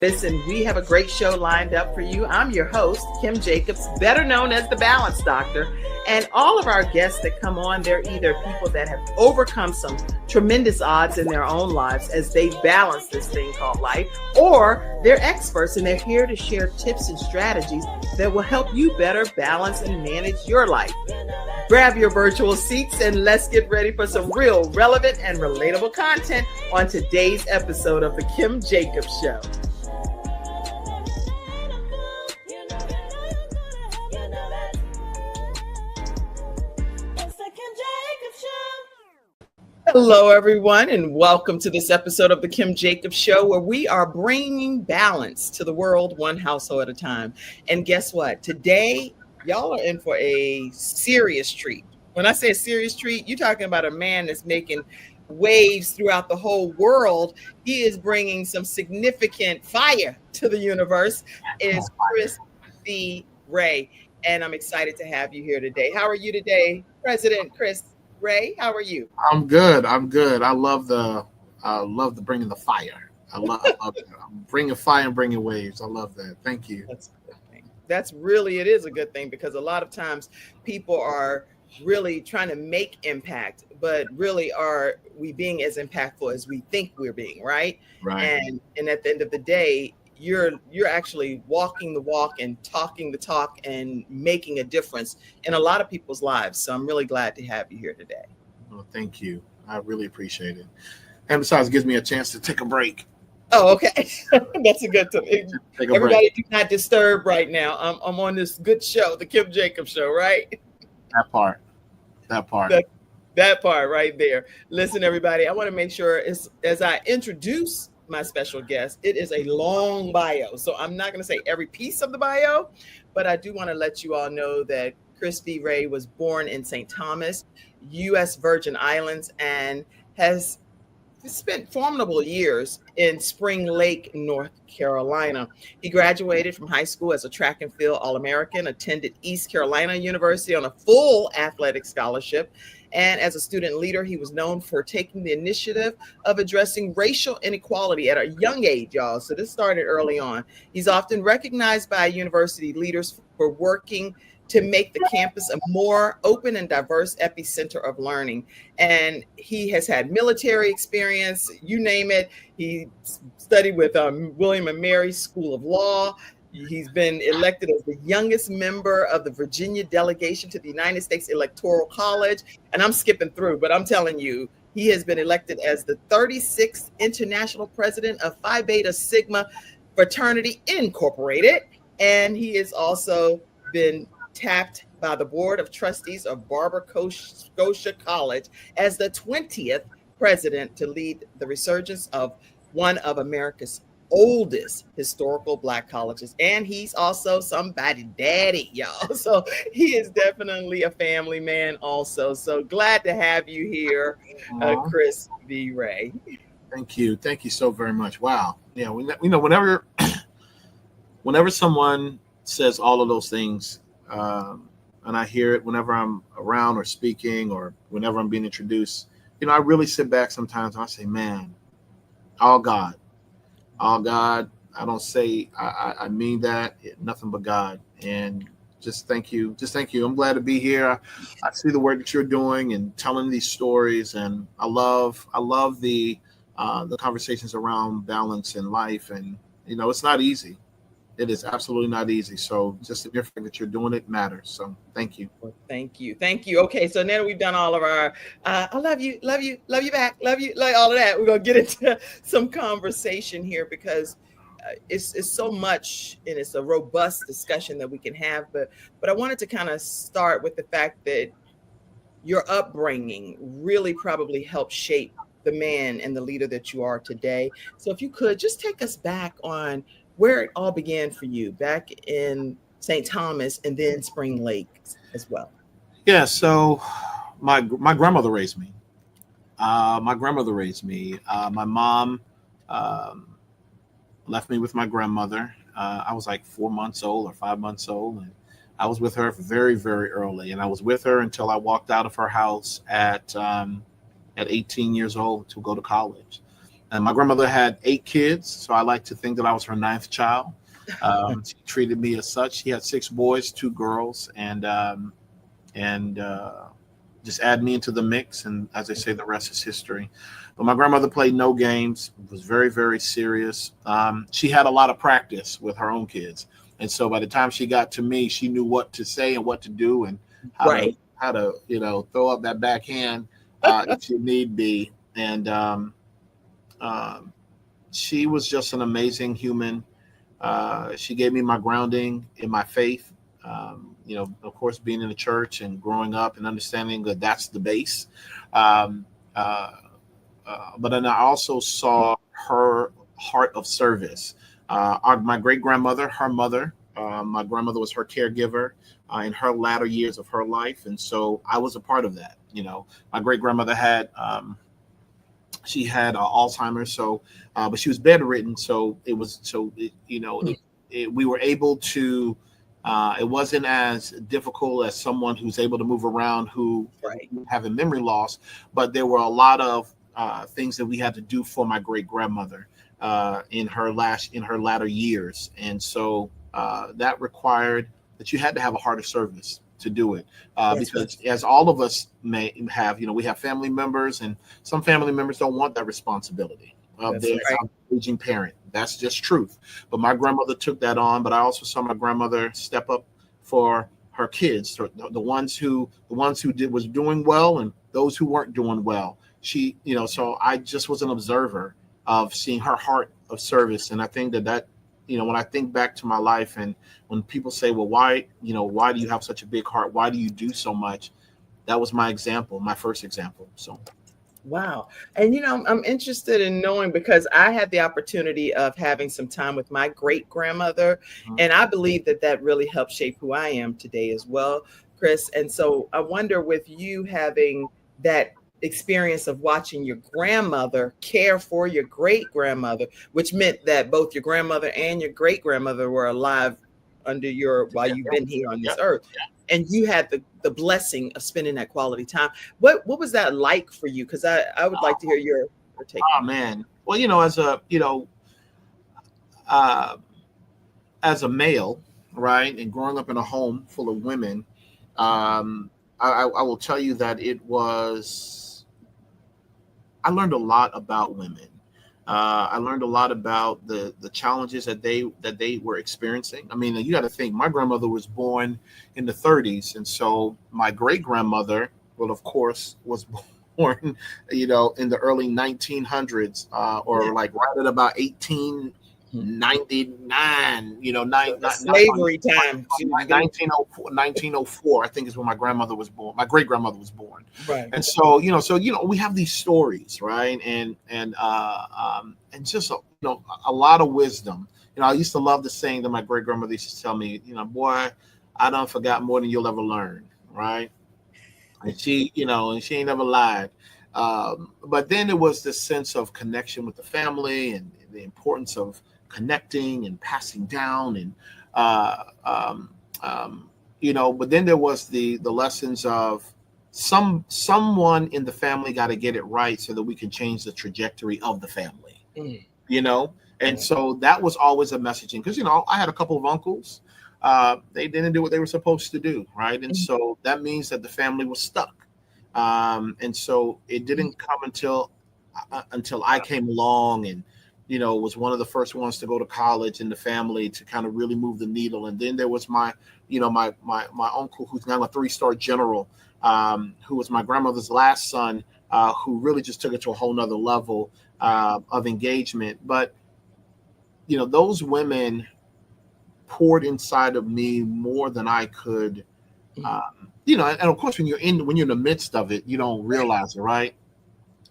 Listen, we have a great show lined up for you. I'm your host, Kim Jacobs, better known as the Balance Doctor. And all of our guests that come on, they're either people that have overcome some tremendous odds in their own lives as they balance this thing called life, or they're experts and they're here to share tips and strategies that will help you better balance and manage your life. Grab your virtual seats and let's get ready for some real relevant and relatable content on today's episode of The Kim Jacobs Show. Hello, everyone, and welcome to this episode of The Kim Jacobs Show, where we are bringing balance to the world one household at a time. And guess what? Today, y'all are in for a serious treat. When I say a serious treat, you're talking about a man that's making waves throughout the whole world. He is bringing some significant fire to the universe. It is Chris V. Ray, and I'm excited to have you here today. How are you today, President Chris Ray? How are you? I'm good. I love the bringing the fire. I love bringing fire and bringing waves. I love that. Thank you. That's a good thing. It is a good thing, because a lot of times people are really trying to make impact, but really are we being as impactful as we think we're being, right? Right. And at the end of the day, you're actually walking the walk and talking the talk and making a difference in a lot of people's lives. So I'm really glad to have you here today. Well, thank you. I really appreciate it. And besides, it gives me a chance to take a break. Oh, okay. That's a good thing. Everybody break. Do not disturb right now. I'm on this good show, The Kim Jacobs Show, right? That part. That part right there. Listen, everybody, I want to make sure as I introduce my special guest, it is a long bio. So I'm not going to say every piece of the bio, but I do want to let you all know that Chris V. Ray was born in St. Thomas, U.S. Virgin Islands, and has spent formidable years in Spring Lake, North Carolina. He graduated from high school as a track and field All-American, attended East Carolina University on a full athletic scholarship. And as a student leader, he was known for taking the initiative of addressing racial inequality at a young age, y'all. So this started early on. He's often recognized by university leaders for working to make the campus a more open and diverse epicenter of learning. And he has had military experience, you name it. He studied with William and Mary School of Law. He's been elected as the youngest member of the Virginia delegation to the United States Electoral College. And I'm skipping through, but I'm telling you, he has been elected as the 36th international president of Phi Beta Sigma Fraternity Incorporated. And he has also been tapped by the Board of Trustees of Barber, Scotia College as the 20th president to lead the resurgence of one of America's oldest historical Black colleges. And he's also somebody's daddy, y'all. So he is definitely a family man also. So glad to have you here, Chris V. Ray. Thank you. Thank you so very much. Wow. Yeah, whenever someone says all of those things, and I hear it whenever I'm around or speaking or whenever I'm being introduced, I really sit back sometimes and I say, man, all God. I don't say I mean that, nothing but God. And just thank you. I'm glad to be here. I see the work that you're doing and telling these stories, and I love the conversations around balance in life. And it's not easy. It is absolutely not easy. So just the mere fact that you're doing it matters. So thank you. Well, thank you. Okay, so now that we've done all of our I love you back, love you, like all of that, we're gonna get into some conversation here, because it's so much, and it's a robust discussion that we can have. But I wanted to kind of start with the fact that your upbringing really probably helped shape the man and the leader that you are today. So if you could just take us back on where it all began for you back in St. Thomas and then Spring Lake as well. Yeah, so my grandmother raised me. My mom left me with my grandmother. I was like 4 months old or 5 months old, and I was with her very, very early. And I was with her until I walked out of her house at 18 years old to go to college. And my grandmother had 8 kids, so I like to think that I was her 9th child. She treated me as such. She had 6 boys, 2 girls, and just add me into the mix. And as I say, the rest is history. But my grandmother played no games, was very, very serious. She had a lot of practice with her own kids. And so by the time she got to me, she knew what to say and what to do and how to throw up that backhand if you need be. And she was just an amazing human. She gave me my grounding in my faith. Of course, being in the church and growing up and understanding that that's the base. But then I also saw her heart of service. My great grandmother, her mother, my grandmother was her caregiver in her latter years of her life, and so I was a part of that. My great grandmother had Alzheimer's, but she was bedridden, so we were able to. It wasn't as difficult as someone who's able to move around who having memory loss, but there were a lot of things that we had to do for my great grandmother in her latter years, and so that required that you had to have a heart of service to do it, because as all of us may have, we have family members, and some family members don't want that responsibility of their aging parent. That's just truth. But my grandmother took that on. But I also saw my grandmother step up for her kids, the ones who was doing well and those who weren't doing well. She, so I just was an observer of seeing her heart of service. And I think that when I think back to my life, and when people say, well, why do you have such a big heart? Why do you do so much? That was my example, my first example. So. Wow. And, I'm interested in knowing, because I had the opportunity of having some time with my great grandmother. And I believe that really helped shape who I am today as well, Chris. And so I wonder, with you having that experience of watching your grandmother care for your great grandmother, which meant that both your grandmother and your great grandmother were alive while you've been here on this earth. And you had the blessing of spending that quality time. What was that like for you? Because I would like to hear your take. Oh man. Well, as a male, right, and growing up in a home full of women, I will tell you that I learned a lot about women. I learned a lot about the challenges that they were experiencing. I mean, you got to think, my grandmother was born in the 30s, and so my great grandmother, well, of course, was born, in the early 1900s, or like right at about 1899. Slavery time. 1904, I think, is when my grandmother was born. My great grandmother was born. Right. And so, we have these stories, right? And just a lot of wisdom. I used to love the saying that my great grandmother used to tell me, boy, I done forgot more than you'll ever learn, right? And she ain't never lied. But then it was this sense of connection with the family and the importance of connecting and passing down, and but then there was the lessons of someone in the family got to get it right so that we can change the trajectory of the family. And so that was always a messaging, because I had a couple of uncles, they didn't do what they were supposed to do, right? And so that means that the family was stuck, and so it didn't come until I came along, and was one of the first ones to go to college in the family to kind of really move the needle. And then there was my uncle, who's now a 3-star general, who was my grandmother's last son, who really just took it to a whole nother level of engagement. But, those women poured inside of me more than I could, and of course, when you're in the midst of it, you don't realize it, right?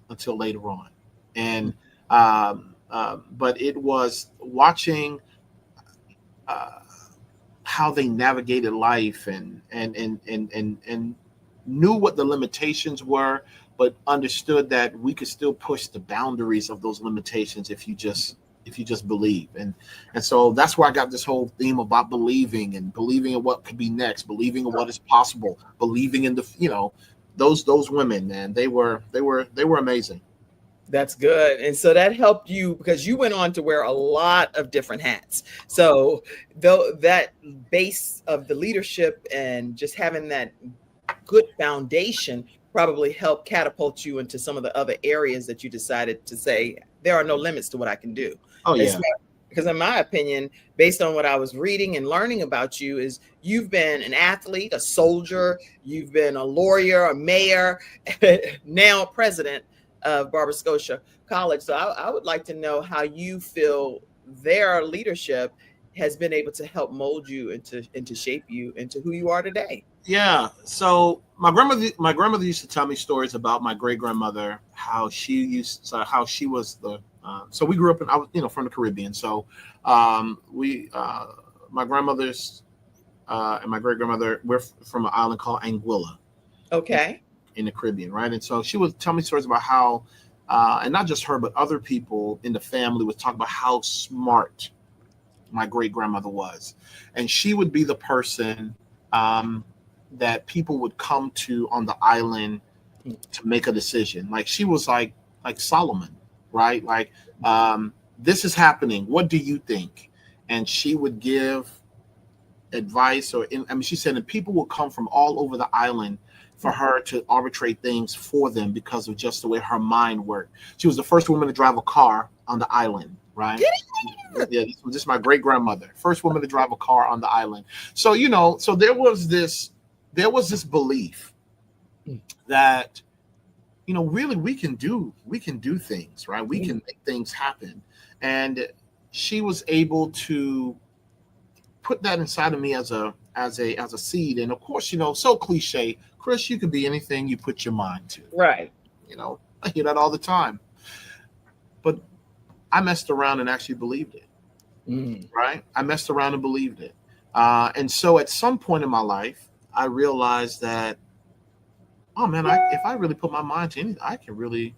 Until later on. And, but it was watching how they navigated life and knew what the limitations were, but understood that we could still push the boundaries of those limitations if you just believe. And so that's where I got this whole theme about believing in what could be next, believing in what is possible, believing in those women, man. They were amazing. That's good. And so that helped you because you went on to wear a lot of different hats. So though that base of the leadership and just having that good foundation probably helped catapult you into some of the other areas that you decided to say, there are no limits to what I can do. Oh yeah. Because in my opinion, based on what I was reading and learning about you, is you've been an athlete, a soldier, you've been a lawyer, a mayor, now president of Barber, Scotia College. So I would like to know how you feel their leadership has been able to help mold you into shape you into who you are today. Yeah. So my grandmother used to tell me stories about my great grandmother, how she was the. So we grew up I was, from the Caribbean. So my grandmother's and my great grandmother, we're from an island called Anguilla. Okay. In the Caribbean, right? And so she would tell me stories about how, and not just her, but other people in the family would talk about how smart my great grandmother was, and she would be the person that people would come to on the island to make a decision. Like she was like Solomon, right? Like this is happening. What do you think? And she would give advice, she said that people will come from all over the island for her to arbitrate things for them because of just the way her mind worked. She was the first woman to drive a car on the island, right? Yeah, this was just my great grandmother, first woman to drive a car on the island. So so there was this belief that really we can do things, right? We can make things happen, and she was able to put that inside of me as a seed. And of course, so cliche, Chris, you could be anything you put your mind to. Right. I hear that all the time. But I messed around and actually believed it. Right? I messed around and believed it. And so at some point in my life, I realized that, oh man, if I really put my mind to anything, I can really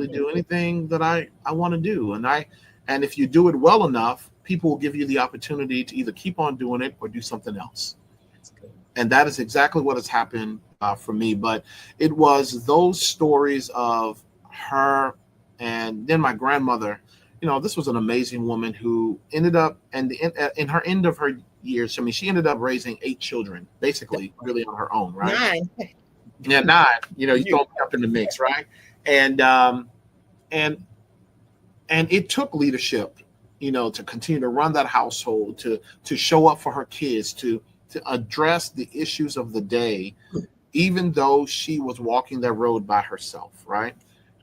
do anything that I want to do. And if you do it well enough, people will give you the opportunity to either keep on doing it or do something else. And that is exactly what has happened for me. But it was those stories of her and then my grandmother. This was an amazing woman who ended up, and in her end of her years, she ended up raising 8 children, basically, really on her own, right? 9. Yeah, 9. You throw me up in the mix, right? And it took leadership, to continue to run that household, to show up for her kids, to address the issues of the day, even though she was walking that road by herself, right?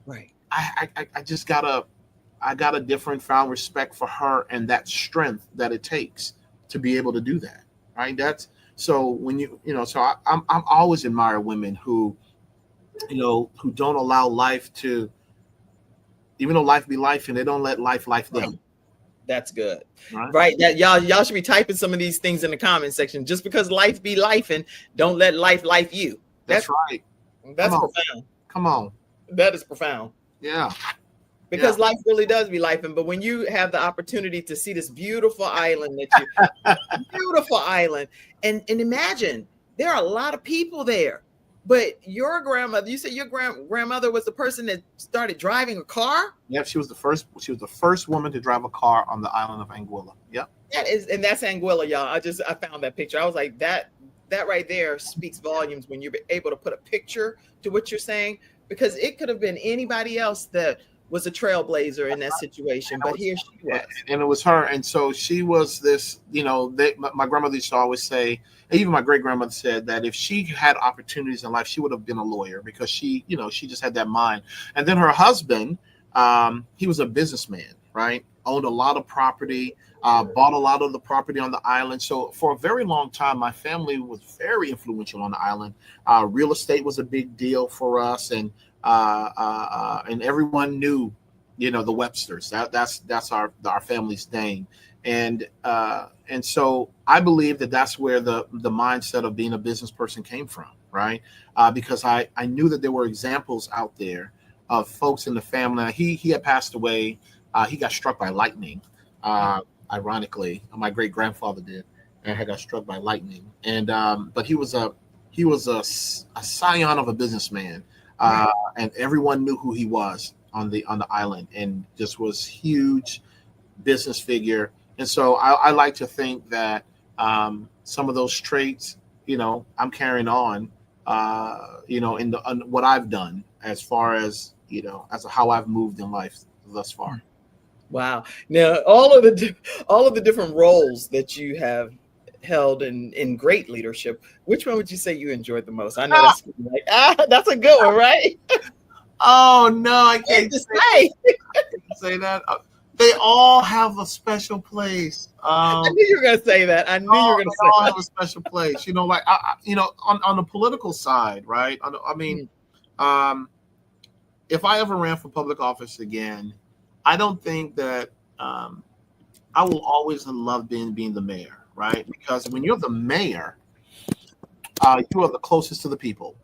Right. I just got a different found respect for her and that strength that it takes to be able to do that, right? That's so when I'm always admire women who don't allow life to, even though life be life, and they don't let life them. That's good. Right. That y'all should be typing some of these things in the comment section. Just because life be life, and don't let life you. That's right. That's profound. Come on. That is profound. Yeah. Because life really does be life. But when you have the opportunity to see this beautiful island beautiful island, and imagine there are a lot of people there. But your grandmother, you said your grandmother was the person that started driving a car? Yep, she was the first woman to drive a car on the island of Anguilla. Yep. That's Anguilla, y'all. I found that picture. I was like, that right there speaks volumes when you're able to put a picture to what you're saying, because it could have been anybody else that was a trailblazer in that situation, but here she was. And it was her. And so she was this, my grandmother used to always say, and even my great grandmother said, that if she had opportunities in life, she would have been a lawyer, because she just had that mind. And then her husband, he was a businessman, right? Owned a lot of property, bought a lot of the property on the island. So for a very long time, my family was very influential on the island. Real estate was a big deal for us, and everyone knew, the Websters. That's our family's name, and so I believe that's where the mindset of being a business person came from, right? Because I knew that there were examples out there of folks in the family. He had passed away. He got struck by lightning. Ironically, my great grandfather did, and had got struck by lightning. And but he was a scion of a businessman. And everyone knew who he was. on the island, and just was huge business figure. And so I like to think that some of those traits, I'm carrying on, in what I've done as far as, as how I've moved in life thus far. Wow. Now, all of the different roles that you have held in great leadership, which one would you say you enjoyed the most? I know that's a good one, right? Oh no, I can't say that. They all have a special place. I knew you were going to say that. I knew you were going to say all that. have a special place. Like on the political side, right? If I ever ran for public office again, I don't think that I will always love being the mayor, right? Because when you're the mayor, you are the closest to the people.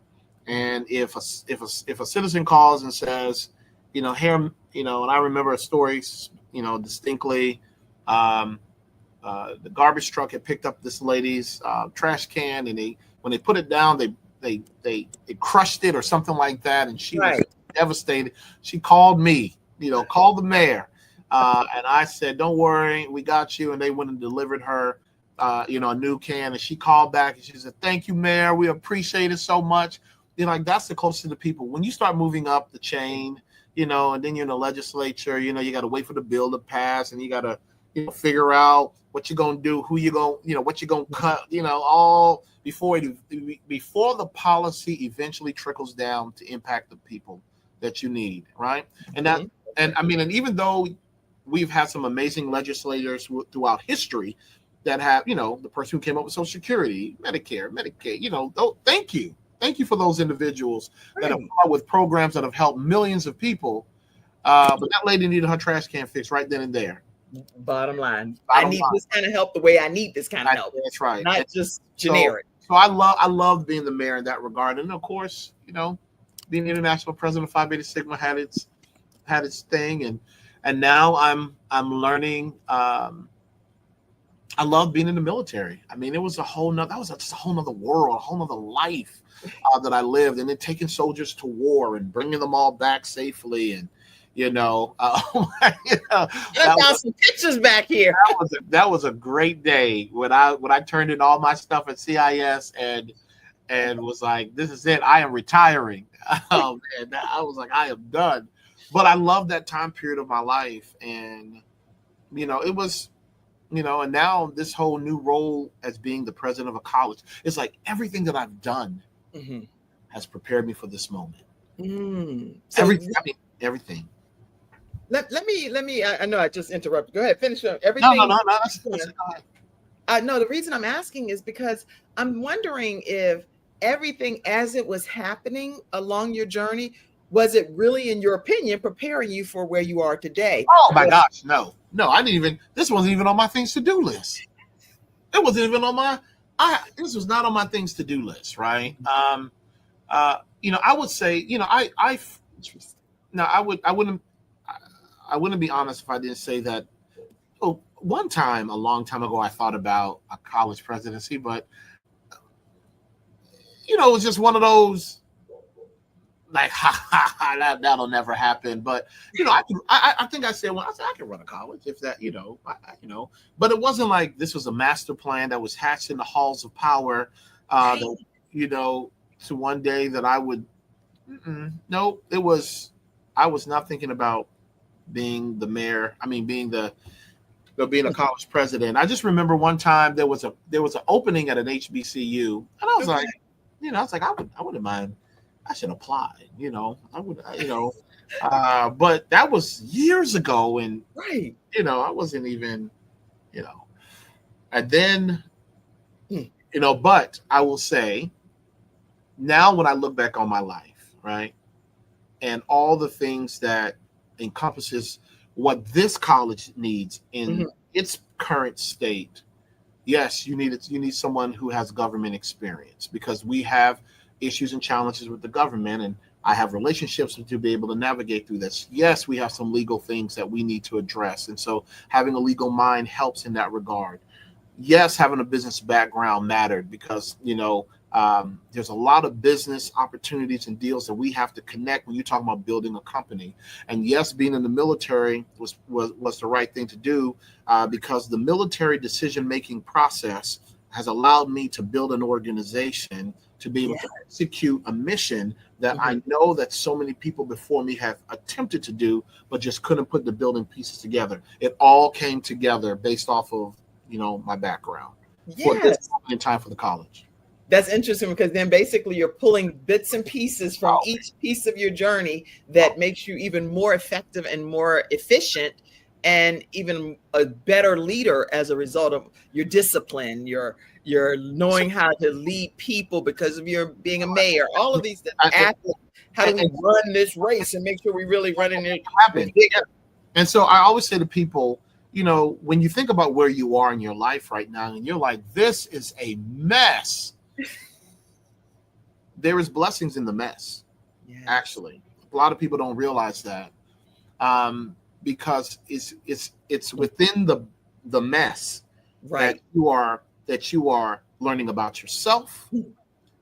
And if a citizen calls and says, here, and I remember a story, distinctly, the garbage truck had picked up this lady's trash can, and when they put it down, they crushed it or something like that, and she was devastated. She called me, called the mayor, and I said, "Don't worry, we got you." And they went and delivered her, a new can, and she called back and she said, "Thank you, Mayor. We appreciate it so much." That's the closest to the people. When you start moving up the chain, and then you're in the legislature, you got to wait for the bill to pass, and you got to, figure out what you're going to do, who you're going, what you're going to cut, all before the policy eventually trickles down to impact the people that you need, right? And that, and even though we've had some amazing legislators throughout history that have, the person who came up with Social Security, Medicare, Medicaid, Thank you for those individuals that have come up with programs that have helped millions of people. But that lady needed her trash can fixed right then and there. Bottom line, I need this kind of help the way I need this kind of help. That's right. Not just generic. So I love being the mayor in that regard. And of course, being the international president of Phi Beta Sigma had its thing. And now I'm learning. I love being in the military. It was just a whole nother world, a whole nother life that I lived, and then taking soldiers to war and bringing them all back safely. And, I got some pictures back here. That was a great day when I turned in all my stuff at CIS and was like, this is it. I am retiring. And I was like, I am done. But I love that time period of my life. And, it was, and now this whole new role as being the president of a college, it's like everything that I've done has prepared me for this moment. So everything. Let me. I know I just interrupted. Go ahead, finish up everything. No. No, the reason I'm asking is because I'm wondering if everything as it was happening along your journey, was it really, in your opinion, preparing you for where you are today? Oh my gosh, no, I didn't even. This wasn't even on my things to do list. It wasn't even on my. This was not on my things to do list, right? I would say, I wouldn't be honest if I didn't say that. Oh, one time, a long time ago, I thought about a college presidency, but it was just one of those like, that'll never happen. But I think I said, I can run a college if that, But it wasn't like this was a master plan that was hatched in the halls of power. To one day that I would. No, it was. I was not thinking about being the mayor. Being a college president. I just remember one time there was an opening at an HBCU, and I was like, I wouldn't mind. I should apply. I would. But that was years ago, and I wasn't even. And then, but I will say, now when I look back on my life, right, and all the things that encompasses what this college needs in its current state, yes, you need someone who has government experience, because we have issues and challenges with the government, and I have relationships to be able to navigate through this. Yes, we have some legal things that we need to address, and so having a legal mind helps in that regard. Yes, having a business background mattered, because There's a lot of business opportunities and deals that we have to connect when you're talking about building a company. And yes, being in the military was the right thing to do, because the military decision-making process has allowed me to build an organization to be able to execute a mission that I know that so many people before me have attempted to do, but just couldn't put the building pieces together. It all came together based off of, my background for this moment in time for the college. That's interesting, because then basically you're pulling bits and pieces from each piece of your journey that makes you even more effective and more efficient, and even a better leader as a result of your discipline, your knowing how to lead people because of your being a mayor, all of these athletes. How do we run this race and make sure we really running it happen? And so I always say to people, when you think about where you are in your life right now, and you're like, this is a mess. There is blessings in the mess. Actually, a lot of people don't realize that, because it's within the mess that you are learning about yourself,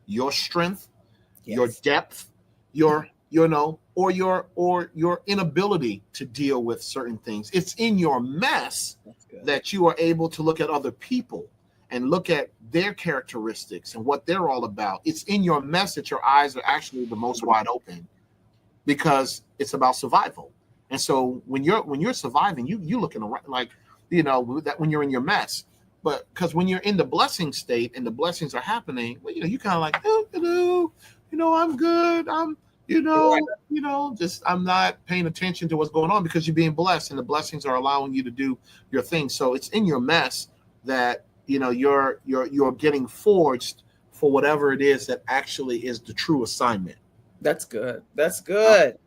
your strength, your depth, your inability to deal with certain things. It's in your mess that you are able to look at other people and look at their characteristics and what they're all about. It's in your mess that your eyes are actually the most wide open, because it's about survival. And so when you're surviving, you looking around like, that when you're in your mess. But because when you're in the blessing state and the blessings are happening, well, you kind of like, I'm good. I'm not paying attention to what's going on because you're being blessed and the blessings are allowing you to do your thing. So it's in your mess that, you're getting forged for whatever it is that actually is the true assignment. That's good. That's good.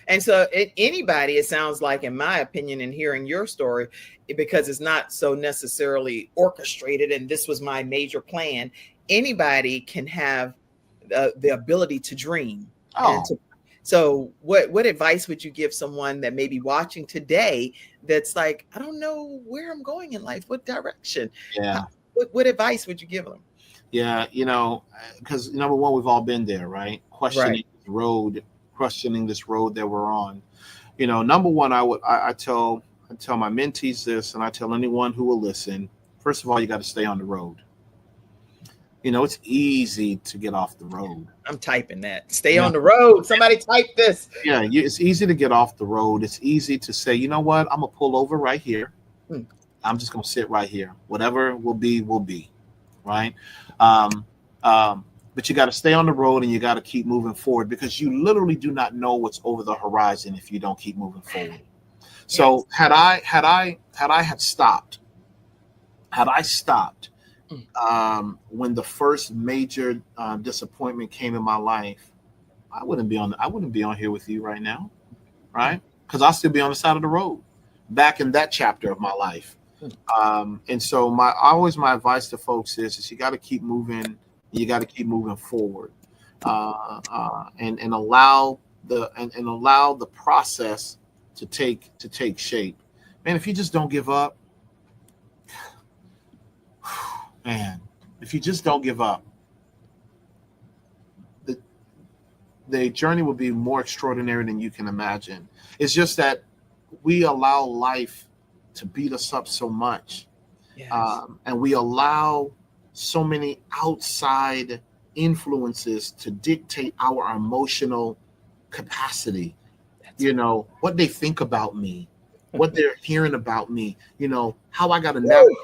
And so anybody, it sounds like, in my opinion, in hearing your story, because it's not so necessarily orchestrated and this was my major plan, anybody can have the ability to dream. So what advice would you give someone that may be watching today that's like, I don't know where I'm going in life, what direction? Yeah. What advice would you give them? Yeah, because number one, we've all been there, right? Questioning this road that we're on. Number one, I tell my mentees this, and I tell anyone who will listen. First of all, you got to stay on the road. It's easy to get off the road. I'm typing that. Stay on the road. Somebody type this. Yeah, it's easy to get off the road. It's easy to say, you know what? I'm going to pull over right here. I'm just going to sit right here. Whatever will be, right? But you got to stay on the road and you got to keep moving forward, because you literally do not know what's over the horizon if you don't keep moving forward. So had I stopped when the first major disappointment came in my life, I wouldn't be on here with you right now, right? Because I'll still be on the side of the road back in that chapter of my life. And so my advice to folks is you got to keep moving. You got to keep moving forward, and allow the process to take shape. Man, if you just don't give up, the journey will be more extraordinary than you can imagine. It's just that we allow life to beat us up so much, and we allow so many outside influences to dictate our emotional capacity. What they think about me, what they're hearing about me, how I got to navigate.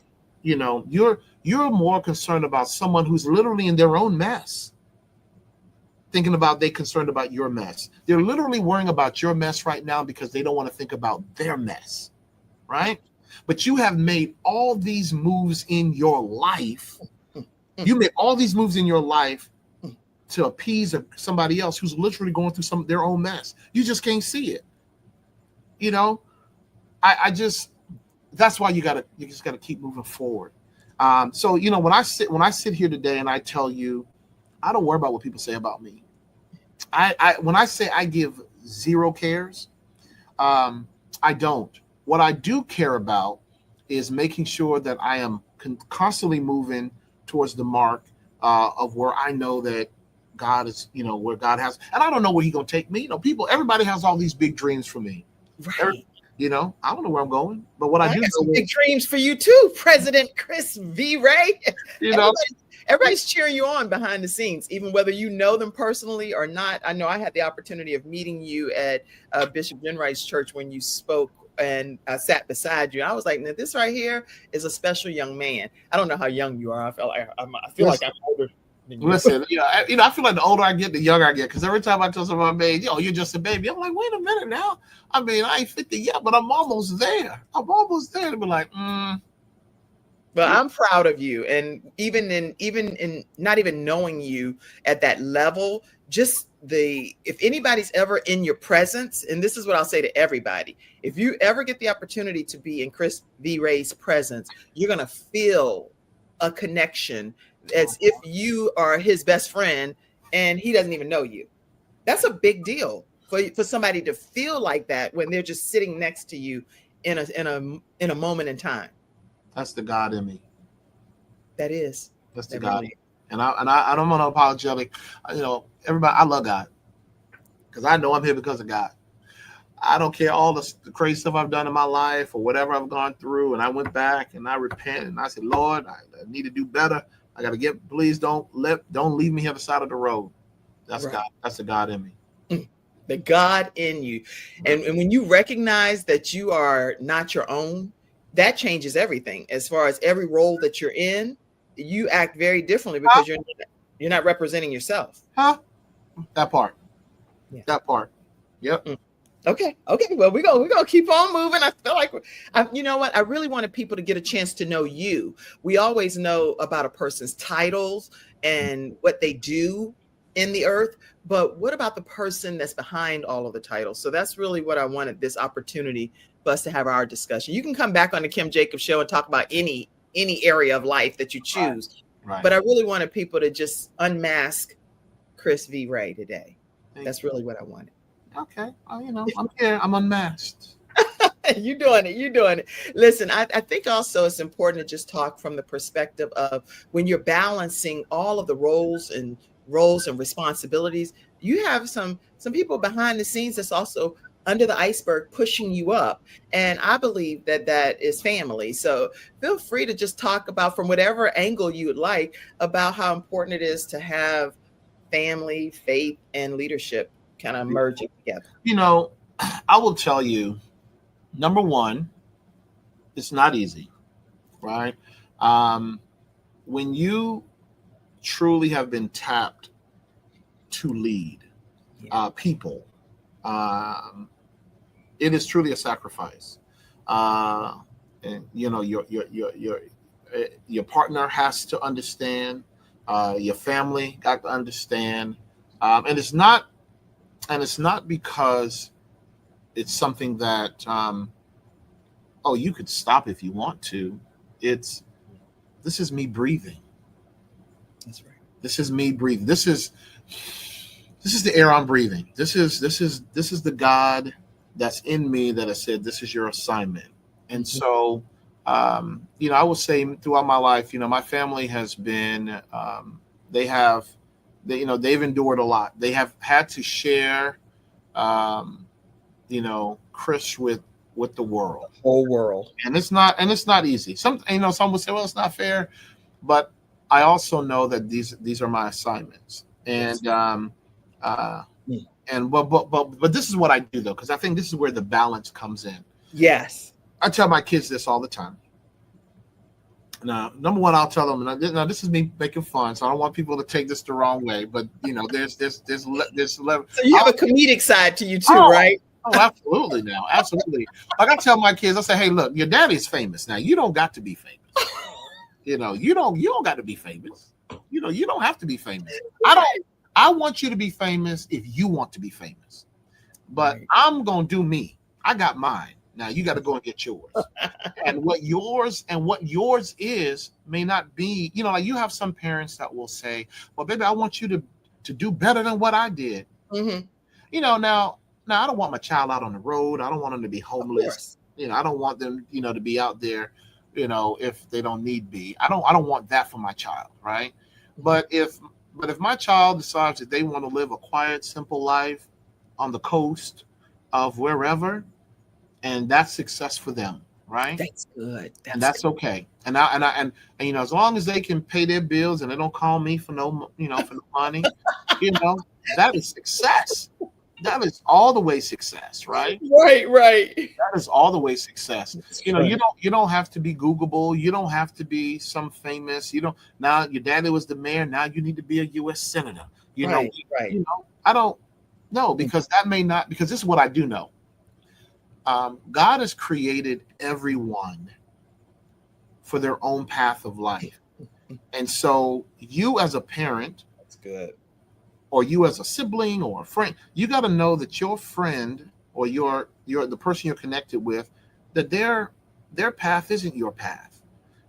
You're more concerned about someone who's literally in their own mess, thinking about they concerned about your mess. They're literally worrying about your mess right now because they don't want to think about their mess, right? But you have made all these moves in your life. You made all these moves in your life to appease somebody else who's literally going through their own mess. You just can't see it. That's why you just gotta keep moving forward. So when I sit here today and I tell you, I don't worry about what people say about me. When I say I give zero cares, I don't. What I do care about is making sure that I am constantly moving towards the mark of where I know that God is, where God has, and I don't know where He's gonna take me. Everybody has all these big dreams for me. Right. I don't know where I'm going, but what I do got know some big dreams for you too, President Chris V. Ray. Everybody's cheering you on behind the scenes, even whether you know them personally or not. I know I had the opportunity of meeting you at Bishop Jenright's church when you spoke, and I sat beside you. I was like, now this right here is a special young man. I don't know how young you are. I feel like I'm older than you. Listen, I feel like the older I get, the younger I get. Because every time I tell somebody, you're just a baby, I'm like, wait a minute now. I mean, I ain't 50 yet, but I'm almost there. To be like, Well, I'm proud of you, and even in not even knowing you at that level, just if anybody's ever in your presence, and this is what I'll say to everybody, if you ever get the opportunity to be in Chris V. Ray's presence, you're gonna feel a connection as if you are his best friend and he doesn't even know you. That's a big deal for somebody to feel like that when they're just sitting next to you in a moment in time. That's the God in me. That's the God. Really. And I don't want to apologetic. Everybody, I love God because I know I'm here because of God. I don't care all the crazy stuff I've done in my life or whatever I've gone through. And I went back and I repent and I said, Lord, I need to do better. I got to please don't leave me on the side of the road. That's right. God. That's the God in me. The God in you. And when you recognize that you are not your own, that changes everything. As far as every role that you're in, you act very differently because you're not representing yourself. That part. Yeah. That part. Yep. Okay. Well, we're gonna keep on moving. I feel like you know what? I really wanted people to get a chance to know you. We always know about a person's titles and what they do in the earth, but what about the person that's behind all of the titles? So that's really what I wanted this opportunity for us to have our discussion. You can come back on the Kim Jacobs Show and talk about any area of life that you choose. Right. But I really wanted people to just unmask Chris V. Ray today. That's really what I wanted. Okay. I'm here. I'm unmasked. You're doing it. Listen, I think also it's important to just talk from the perspective of when you're balancing all of the roles and responsibilities, you have some people behind the scenes that's also under the iceberg pushing you up. And I believe that is family. So feel free to just talk about, from whatever angle you would like, about how important it is to have family, faith, and leadership kind of merging together. I will tell you, number one, it's not easy, right? When you truly have been tapped to lead people, it is truly a sacrifice. And your partner has to understand, your family got to understand, and it's not because it's something that you could stop if you want to. This is me breathing. That's right. This is me breathing. This is the air I'm breathing. This is the God that's in me that has said, this is your assignment. And so, I will say throughout my life, my family has been, they've endured a lot. They have had to share, Chris with the world, the whole world. And it's not easy. Some will say, well, it's not fair, but I also know that these are my assignments. And, but this is what I do though, because I think this is where the balance comes in. Yes. I tell my kids this all the time. Now, number one, I'll tell them, now this is me making fun, so I don't want people to take this the wrong way, but there's level. So you have a comedic side to you too, right? Oh, absolutely now. Absolutely. Like I tell my kids, I say, hey, look, your daddy's famous. Now you don't got to be famous. You don't got to be famous. You don't have to be famous. I want you to be famous if you want to be famous. But I'm gonna do me. I got mine. Now you got to go and get yours. And what yours is may not be, like you have some parents that will say, well, baby, I want you to do better than what I did. Mm-hmm. Now I don't want my child out on the road. I don't want them to be homeless. I don't want them, to be out there, if they don't need be. I don't want that for my child, right? But if my child decides that they want to live a quiet, simple life on the coast of wherever, and that's success for them, right? That's good. And That's that's good. okay. And as long as they can pay their bills and they don't call me for no for no money, that is success. That is all the way success, right? Right. That is all the way success. That's You right. don't have to be Googleable. You don't have to be some famous. You don't now your daddy was the mayor. Now you need to be a U.S. senator. Right. Right. I don't know because that may not because this is what I do know. God has created everyone for their own path of life. And so you as a parent, That's good. or you as a sibling or a friend, you got to know that your friend or your the person you're connected with, that their path isn't your path.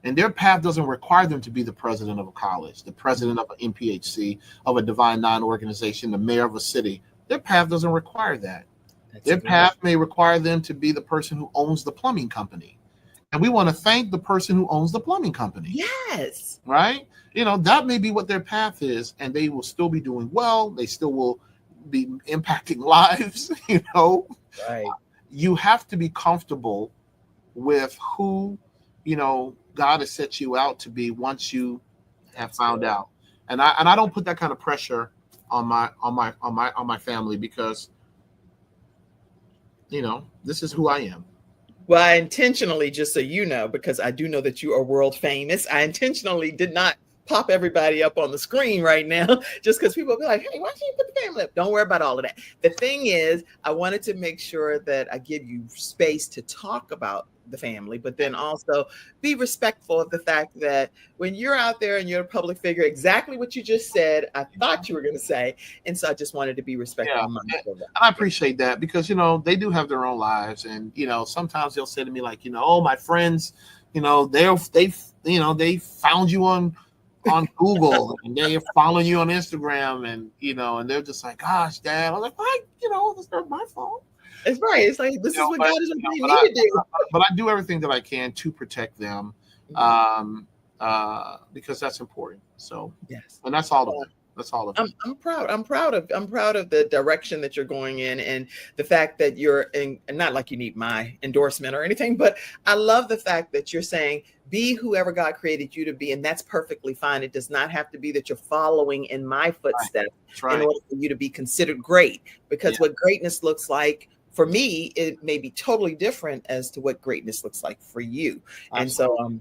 And their path doesn't require them to be the president of a college, the president of an MPHC, of a Divine Nine organization, the mayor of a city. Their path doesn't require that. That's Their good. path may require them to be the person who owns the plumbing company. And we want to thank the person who owns the plumbing company. Yes. Right? That may be what their path is, and they will still be doing well. They still will be impacting lives. Right. You have to be comfortable with who, God has set you out to be once you have found out. And I don't put that kind of pressure on my family because, this is who I am. Well, I intentionally, just so you know, because I do know that you are world famous, I intentionally did not pop everybody up on the screen right now, just because people will be like, hey, why can't you put the family up? Don't worry about all of that. The thing is, I wanted to make sure that I give you space to talk about the family, but then also be respectful of the fact that when you're out there and you're a public figure, exactly what you just said, I thought you were going to say. And so I just wanted to be respectful. Yeah. And I appreciate that because, they do have their own lives. And, sometimes they'll say to me like, oh, my friends, they found you on Google and they're following you on Instagram and they're just like, gosh, Dad. I was like, why, it's not my fault. It's right. It's like, this is what God is ordained me to do. But I do everything that I can to protect them because that's important. So, yes. And that's all of it. That's all of it. I'm proud. I'm proud of the direction that you're going in and the fact that you're in, and not like you need my endorsement or anything, but I love the fact that you're saying be whoever God created you to be. And that's perfectly fine. It does not have to be that you're following in my footsteps in order for you to be considered great, because what greatness looks like for me, it may be totally different as to what greatness looks like for you. Absolutely. And so,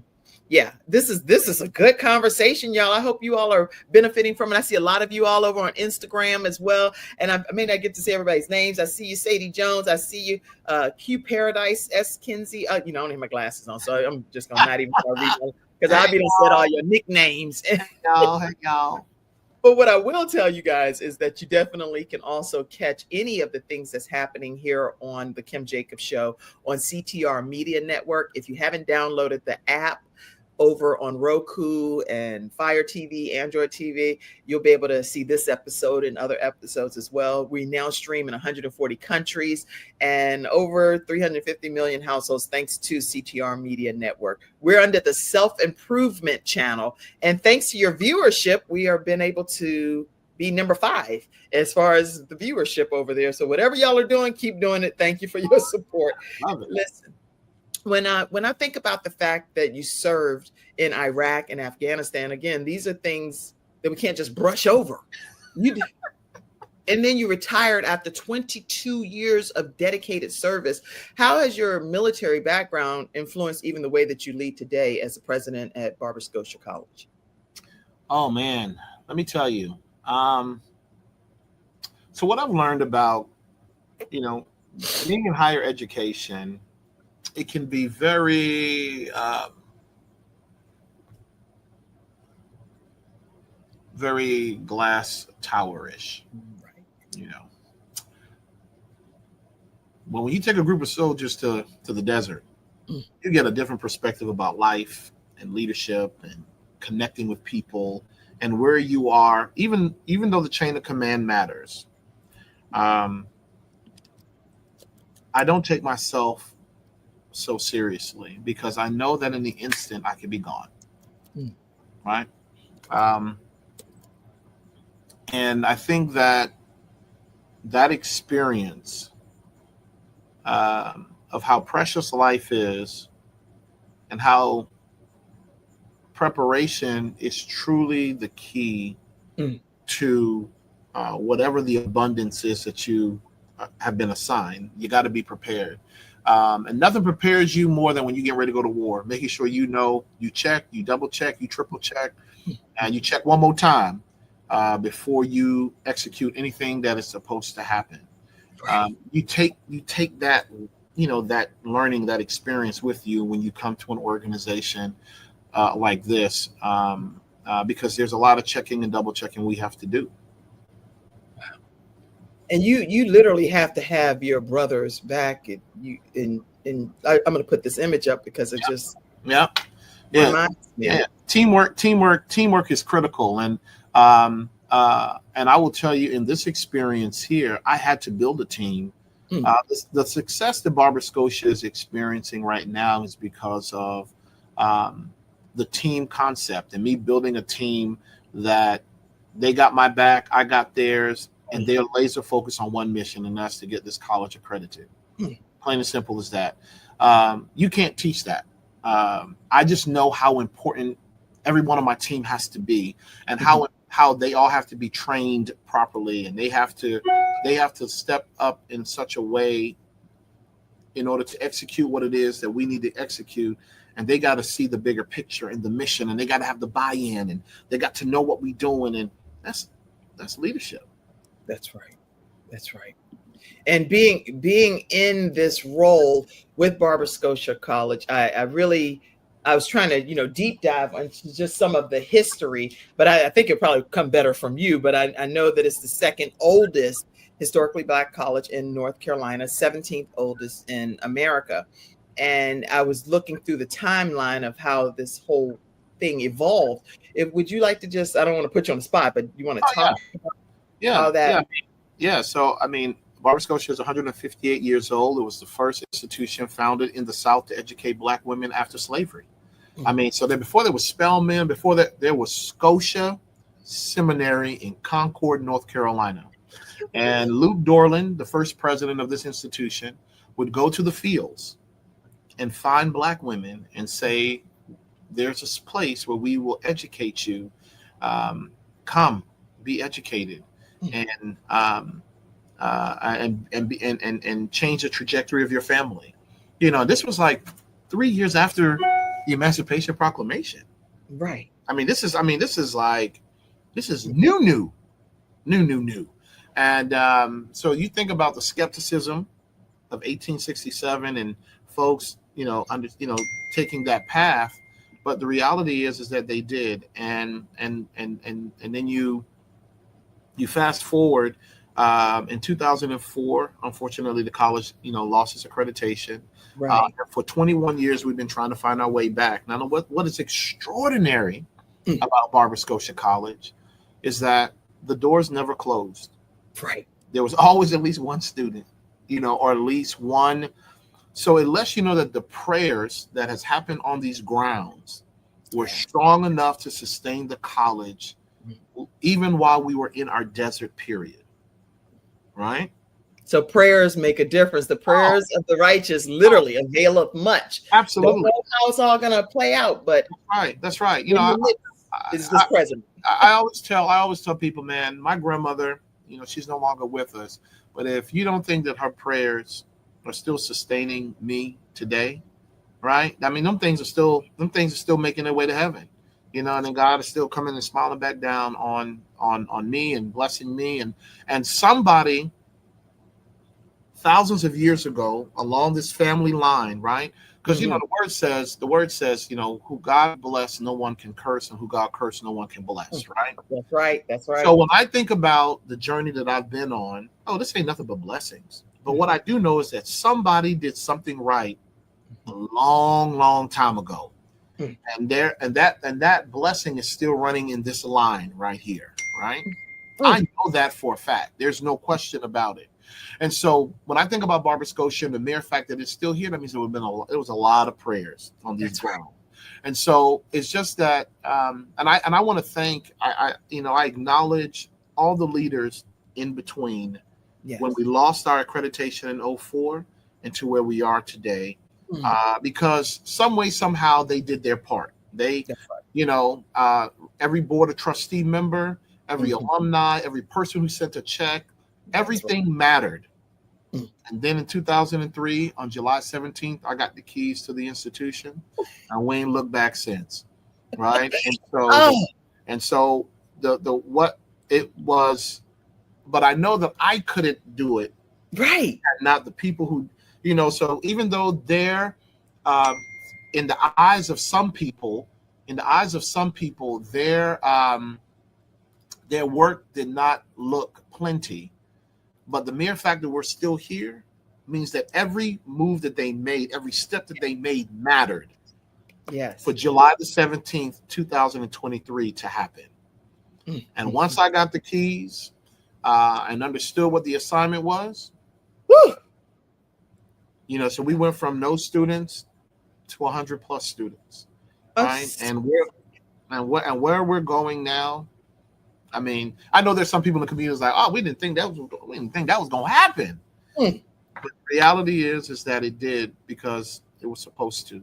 this is a good conversation, y'all. I hope you all are benefiting from it. I see a lot of you all over on Instagram as well. And I may not get to see everybody's names. I see you, Sadie Jones. I see you, Q Paradise, S. Kinsey. I don't have my glasses on, so I'm just going to not even start reading because I'll be done said all your nicknames. Hey, y'all. But what I will tell you guys is that you definitely can also catch any of the things that's happening here on the Kim Jacobs Show on CTR Media Network. If you haven't downloaded the app over on Roku and Fire TV, Android TV, you'll be able to see this episode and other episodes as well. We now stream in 140 countries and over 350 million households thanks to CTR Media Network. We're under the self-improvement channel. And thanks to your viewership, we have been able to be number 5 as far as the viewership over there. So whatever y'all are doing, keep doing it. Thank you for your support. Listen. When I think about the fact that you served in Iraq and Afghanistan, again, these are things that we can't just brush over. And then you retired after 22 years of dedicated service. How has your military background influenced even the way that you lead today as a president at Barber, Scotia College? Oh, man, let me tell you. So what I've learned about, being in higher education, it can be very, very glass tower-ish. Right. When you take a group of soldiers to the desert, you get a different perspective about life and leadership and connecting with people and where you are, even though the chain of command matters. I don't take myself so seriously because I know that in the instant I could be gone. Right. And I think that experience of how precious life is and how preparation is truly the key to whatever the abundance is that you have been assigned. You got to be prepared. And nothing prepares you more than when you get ready to go to war, making sure you know, you check, you double check, you triple check, and you check one more time before you execute anything that is supposed to happen. You take that, that learning, that experience with you when you come to an organization like this, because there's a lot of checking and double checking we have to do. And you literally have to have your brothers back. I'm going to put this image up because it just reminds me. Yeah. Teamwork is critical. And I will tell you, in this experience here, I had to build a team. The success that Barber Scotia is experiencing right now is because of the team concept and me building a team that they got my back, I got theirs, and they're laser focused on one mission, and that's to get this college accredited. Plain and simple as that. You can't teach that. I just know how important every one of my team has to be, and how they all have to be trained properly, and they have to step up in such a way in order to execute what it is that we need to execute. And they got to see the bigger picture and the mission, and they got to have the buy-in, and they got to know what we're doing, and that's leadership. That's right. And being in this role with Barber Scotia College, I was trying to, deep dive into just some of the history, but I think it'll probably come better from you. But I know that it's the second oldest historically Black college in North Carolina, 17th oldest in America. And I was looking through the timeline of how this whole thing evolved. Would you like to just, I don't want to put you on the spot, but you want to talk about how that? Yeah. So, Barber Scotia is 158 years old. It was the first institution founded in the South to educate Black women after slavery. So before there was Spelman, before that there was Scotia Seminary in Concord, North Carolina. And Luke Dorland, the first president of this institution, would go to the fields and find Black women and say, there's this place where we will educate you. Come, be educated, and change the trajectory of your family. This was like 3 years after the Emancipation Proclamation. Right. This is new. And so you think about the skepticism of 1867 and folks, taking that path, but the reality is that they did. And then you fast forward. In 2004, unfortunately, the college, lost its accreditation. Right. For 21 years, we've been trying to find our way back. Now, what is extraordinary about Barber Scotia College is that the doors never closed. Right. There was always at least one student, or at least one. So it lets you know that the prayers that has happened on these grounds were strong enough to sustain the college, even while we were in our desert period. Right. So prayers make a difference. The prayers of the righteous literally availeth much. Absolutely. Don't know how it's all going to play out, but that's right. It's this present. I always tell people, man, my grandmother, she's no longer with us, but if you don't think that her prayers are still sustaining me today, right? Them things are still making their way to heaven. And then God is still coming and smiling back down on me and blessing me. And somebody thousands of years ago along this family line, right? Because, the word says, who God bless, no one can curse, and who God curse, no one can bless, right? That's right. So when I think about the journey that I've been on, this ain't nothing but blessings. But what I do know is that somebody did something right a long, long time ago. And that blessing is still running in this line right here, right? I know that for a fact. There's no question about it. And so when I think about Barber Scotia and the mere fact that it's still here, that means there was a lot of prayers on these grounds. And so it's just that, and I want to thank, I acknowledge all the leaders in between Yes. when we lost our accreditation in '04 and to where we are today, because some way, somehow they did their part. They, That's right. you know, every board of trustee member, every alumni, every person who sent a check, everything mattered. And then in 2003, on July 17th, I got the keys to the institution, and we ain't looked back since, right? And so the what it was, but I know that I couldn't do it, right? Not the people who, you know. So even though they're in the eyes of some people, their work did not look plenty. But the mere fact that we're still here means that every move that they made, every step that they made mattered. Yes. For July the 17th, 2023 to happen. And once I got the keys and understood what the assignment was, you know, so we went from no students to 100 plus students, right? And where we're going now. I mean, I know there's some people in the community like, oh, we didn't think that was going to happen. But the reality is that it did because it was supposed to,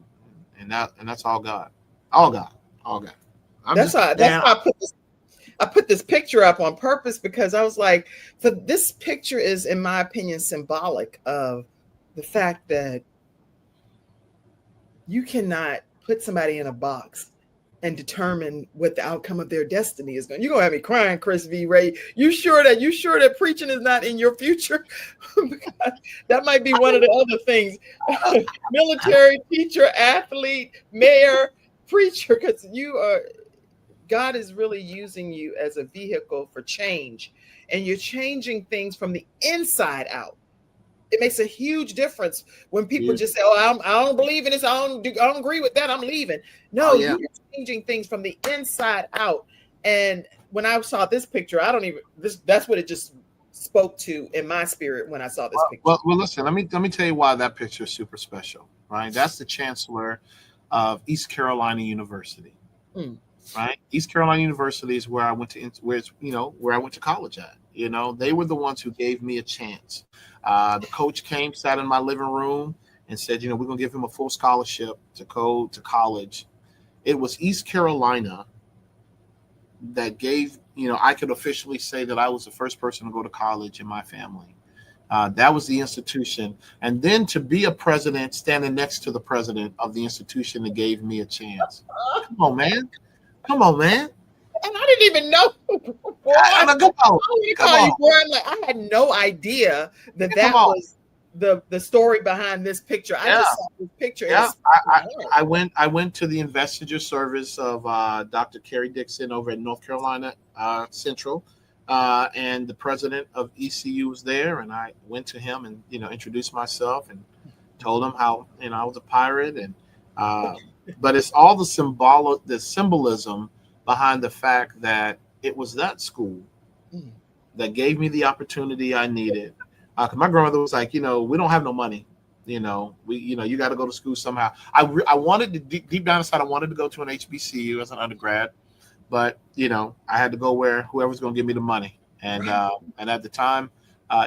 and that's all God. That's why I put this picture up on purpose, because I was like, this picture is, in my opinion, symbolic of the fact that you cannot put somebody in a box and determine what the outcome of their destiny is going. You're gonna have me crying, Chris V. Ray. You sure that preaching is not in your future? Because that might be one of the other things. Military, teacher, athlete, mayor, preacher, because God is really using you as a vehicle for change, and you're changing things from the inside out. It makes a huge difference when people just say, "Oh, I don't believe in this. I don't agree with that. I'm leaving." No, you're changing things from the inside out. And when I saw this picture, that's what it just spoke to in my spirit when I saw this picture. Well, listen. Let me tell you why that picture is super special. Right, that's the chancellor of East Carolina University. Right, East Carolina University is where I went to. Where I went to college at. You know, they were the ones who gave me a chance. The coach came, sat in my living room, and said, we're going to give him a full scholarship to go to college. It was East Carolina that gave, I could officially say that I was the first person to go to college in my family. That was the institution. And then to be a president, standing next to the president of the institution that gave me a chance. Come on, man. And I didn't even know. Boy, I had no idea that was the story behind this picture. I just saw this picture. I went to the investiture service of Dr. Kerry Dixon over at North Carolina Central, and the president of ECU was there, and I went to him and introduced myself and told him how I was a pirate, and but it's all the symbolism behind the fact that it was that school that gave me the opportunity I needed. Because my grandmother was like, we don't have no money. You got to go to school somehow. I wanted to, deep down inside, I wanted to go to an HBCU as an undergrad, but I had to go where whoever's going to give me the money. And at the time,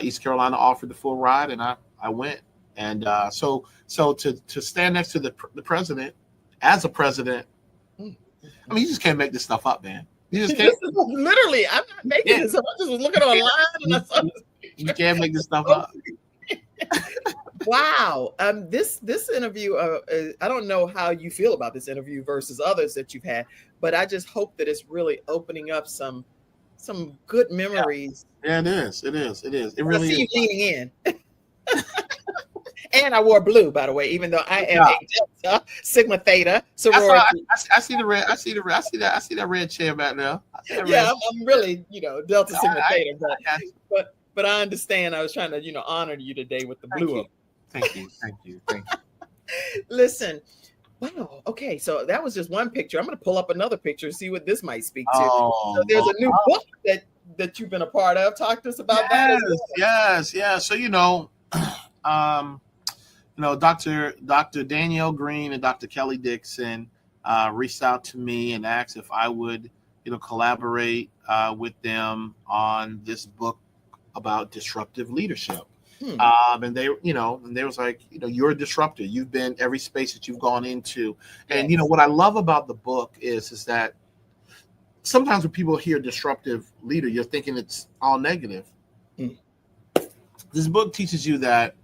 East Carolina offered the full ride, and I went. And so to stand next to the president as a president. I mean, you just can't make this stuff up, man. You just can't. Literally, I'm not making this up. I just was looking online and I saw this. You can't make this stuff up. Wow. This interview, I don't know how you feel about this interview versus others that you've had, but I just hope that it's really opening up some good memories. Yeah, it is. It really is. I see you leaning in. And I wore blue, by the way, even though I am a Delta Sigma Theta sorority. I see the red. I see that red chair back there. Yeah, I'm really, Delta Sigma Theta, but I understand. I was trying to, honor you today with the blue. Thank you. Listen, wow. Okay, so that was just one picture. I'm going to pull up another picture and see what this might speak to. So there's a new book that you've been a part of. Talk to us about that. Yes. So Dr. Danielle Green and Dr. Kelly Dixon reached out to me and asked if I would collaborate with them on this book about disruptive leadership. And they was like, you're a disruptor. You've been every space that you've gone into. And, Yes. what I love about the book is that sometimes when people hear disruptive leader, you're thinking it's all negative. This book teaches you that,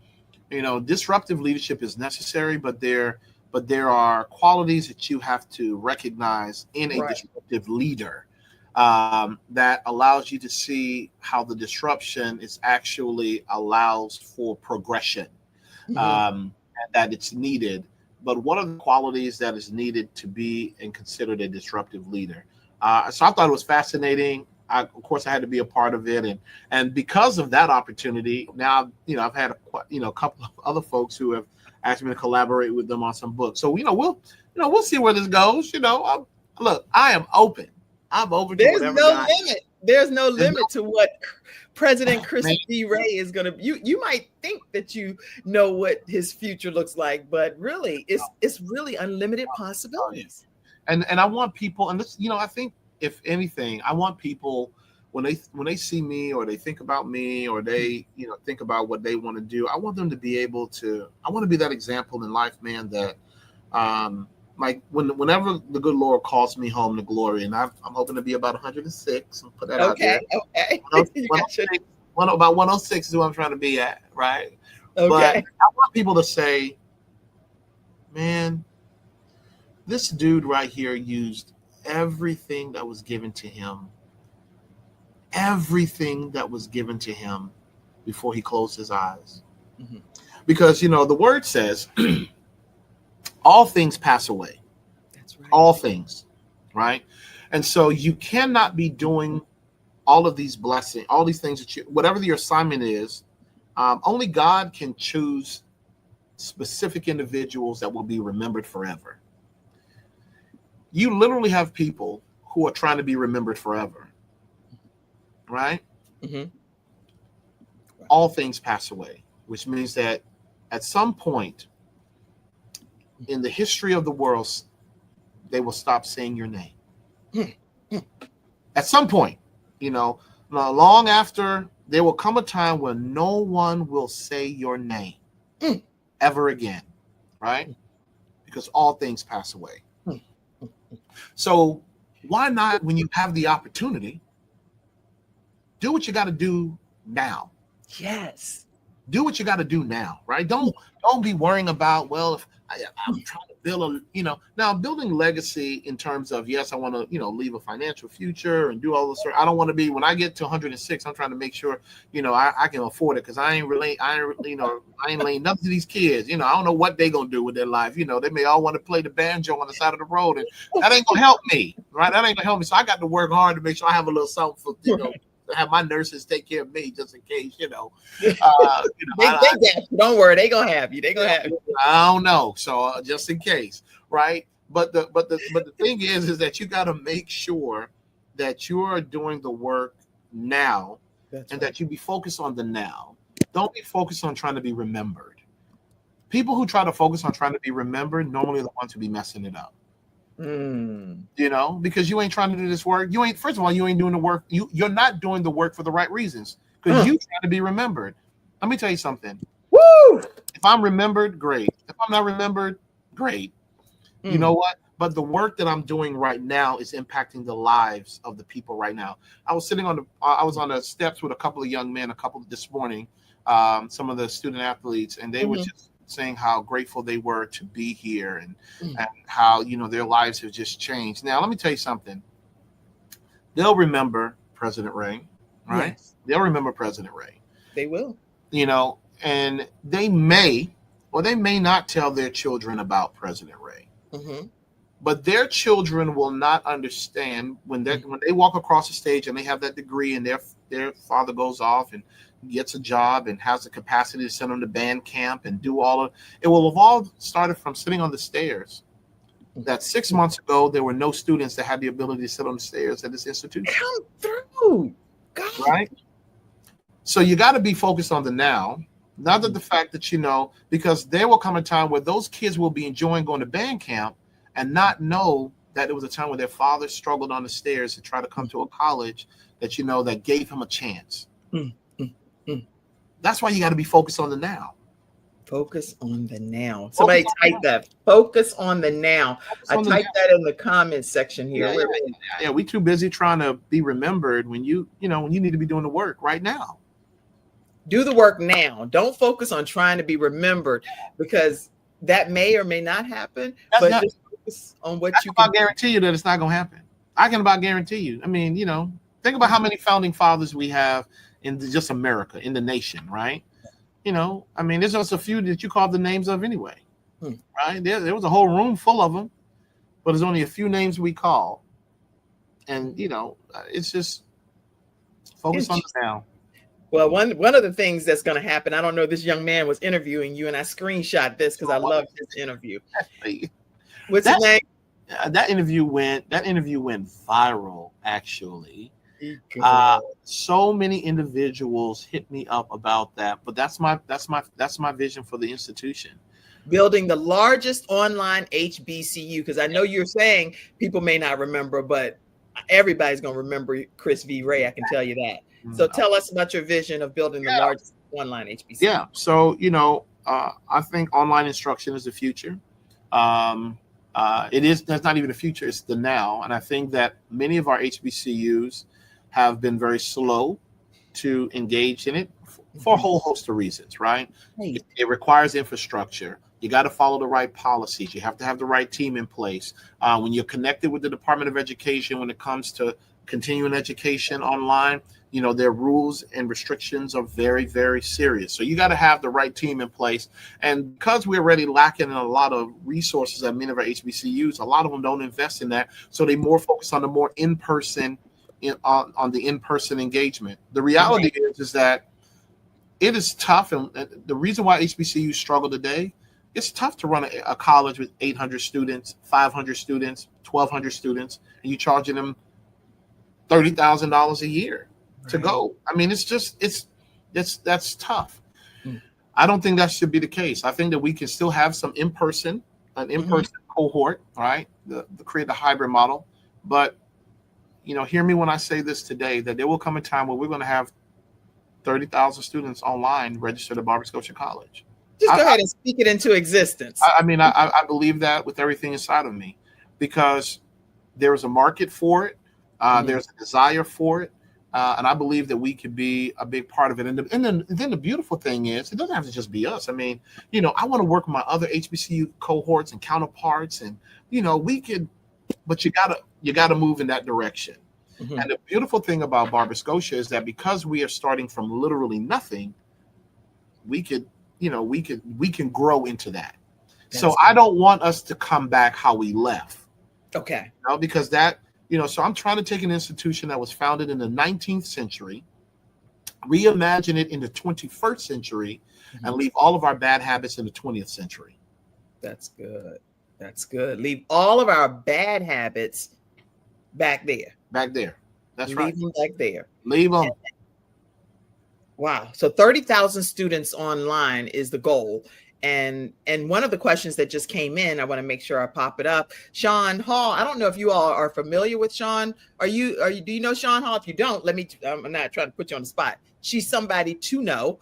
disruptive leadership is necessary, but there are qualities that you have to recognize in a disruptive leader that allows you to see how the disruption is actually allows for progression, and that it's needed. But what are the qualities that is needed to be and considered a disruptive leader? So I thought it was fascinating. Of course, I had to be a part of it, and because of that opportunity, now I've had a couple of other folks who have asked me to collaborate with them on some books. So we'll see where this goes. Look, I am open. I'm open to whatever. There's no limit to what President Chris D. Ray is going to. You might think that you know what his future looks like, but really, it's really unlimited possibilities. And I want people, and this, I think if anything, I want people when they see me or they think about me or they think about what they want to do, I want them to be able to. I want to be that example in life, man. That like whenever the good Lord calls me home to glory, and I'm hoping to be about 106. I'll put that out there. Okay. 106, about 106 is who I'm trying to be at, right? Okay. But I want people to say, man, this dude right here used everything that was given to him. Everything that was given to him before he closed his eyes. Because, the word says, all things pass away. That's right. All things, right? And so you cannot be doing all of these blessings, all these things whatever your assignment is, only God can choose specific individuals that will be remembered forever. You literally have people who are trying to be remembered forever, right? All things pass away, which means that at some point in the history of the world, they will stop saying your name. At some point, long after, there will come a time when no one will say your name ever again, right? Because all things pass away. So why not, when you have the opportunity, do what you got to do now? Yes. Do what you got to do now, right? Don't be worrying about, well, if I'm trying to build now building legacy in terms of, yes, I want to, leave a financial future and do all this. I don't want to be, when I get to 106, I'm trying to make sure, I can afford it. Cause I ain't laying nothing to these kids. I don't know what they going to do with their life. They may all want to play the banjo on the side of the road, and that ain't gonna help me, right? That ain't gonna help me. So I got to work hard to make sure I have a little something for, to have my nurses take care of me just in case, they don't worry, they gonna have you. I don't know, so just in case, right? But the thing is that you got to make sure that you are doing the work now. That's and right. That you be focused on the now. Don't be focused on trying to be remembered. People who try to focus on trying to be remembered normally are the ones who be messing it up. Because you ain't trying to do this work. First of all, you ain't doing the work. You're not doing the work for the right reasons, because you trying to be remembered. Let me tell you something. Woo! If I'm remembered, great. If I'm not remembered, great. You know what? But the work that I'm doing right now is impacting the lives of the people right now. I was on the steps with a couple of young men, this morning, some of the student athletes, and they were just saying how grateful they were to be here and how, their lives have just changed. Now, let me tell you something. They'll remember President Ray, right? Yes. They'll remember President Ray. They will. And they may or they may not tell their children about President Ray. But their children will not understand when they walk across the stage and they have that degree and their father goes off and gets a job and has the capacity to send them to band camp and do all of it. Will have all started from sitting on the stairs. That 6 months ago, there were no students that had the ability to sit on the stairs at this institution. Come through, God. Right? So you got to be focused on the now. Not that the fact that, because there will come a time where those kids will be enjoying going to band camp and not know that there was a time when their father struggled on the stairs to try to come to a college that, that gave him a chance. Mm, mm, mm. That's why you got to be focused on the now. Focus on the now. Somebody type that. Focus on the now. I typed that in the comments section here. Yeah, we too busy trying to be remembered when you need to be doing the work right now. Do the work now. Don't focus on trying to be remembered, because that may or may not happen. Just focus on what you can. I guarantee you that it's not going to happen. I can about guarantee you. I mean, think about how many founding fathers we have in just America, in the nation, right? I mean, there's just a few that you call the names of anyway, right? There was a whole room full of them, but there's only a few names we call. And, it's just focus on the now. Well, one of the things that's going to happen, I don't know, this young man was interviewing you, and I screenshot this because I loved his interview. What's his name? That interview went viral, actually. So many individuals hit me up about that, but that's my vision for the institution. Building the largest online HBCU, because I know you're saying people may not remember, but everybody's going to remember Chris V. Ray. I can tell you that. So tell us about your vision of building the largest online HBCU. Yeah. So, I think online instruction is the future. That's not even the future, it's the now. And I think that many of our HBCUs have been very slow to engage in it for a whole host of reasons, right? It requires infrastructure. You got to follow the right policies. You have to have the right team in place. When you're connected with the Department of Education, when it comes to continuing education online, their rules and restrictions are very, very serious. So you got to have the right team in place. And because we're already lacking in a lot of resources at many of our HBCUs, a lot of them don't invest in that. So they more focus on the more in-person, on the in-person engagement. The reality is that it is tough. And the reason why HBCUs struggle today, it's tough to run a college with 800 students, 500 students, 1,200 students, and you charging them $30,000 a year to go. I mean, that's tough. I don't think that should be the case. I think that we can still have an in-person cohort, right? Create the hybrid model. But, hear me when I say this today, that there will come a time where we're going to have 30,000 students online registered at Barber Scotia College. Just go ahead and speak it into existence. I believe that with everything inside of me, because there's a market for it. There's a desire for it. And I believe that we could be a big part of it. And then the beautiful thing is, it doesn't have to just be us. I mean, I want to work with my other HBCU cohorts and counterparts, and, we could, but you gotta move in that direction. And the beautiful thing about Barber Scotia is that because we are starting from literally nothing, we can grow into that. So I don't want us to come back how we left. Okay. Because that, so I'm trying to take an institution that was founded in the 19th century, reimagine it in the 21st century, and leave all of our bad habits in the 20th century. That's good. That's good. Leave all of our bad habits back there. That's right. Leave them back there. Leave them. Wow. So 30,000 students online is the goal. And one of the questions that just came in, I want to make sure I pop it up. Sean Hall. I don't know if you all are familiar with Sean. Do you know Sean Hall? If you don't, I'm not trying to put you on the spot. She's somebody to know.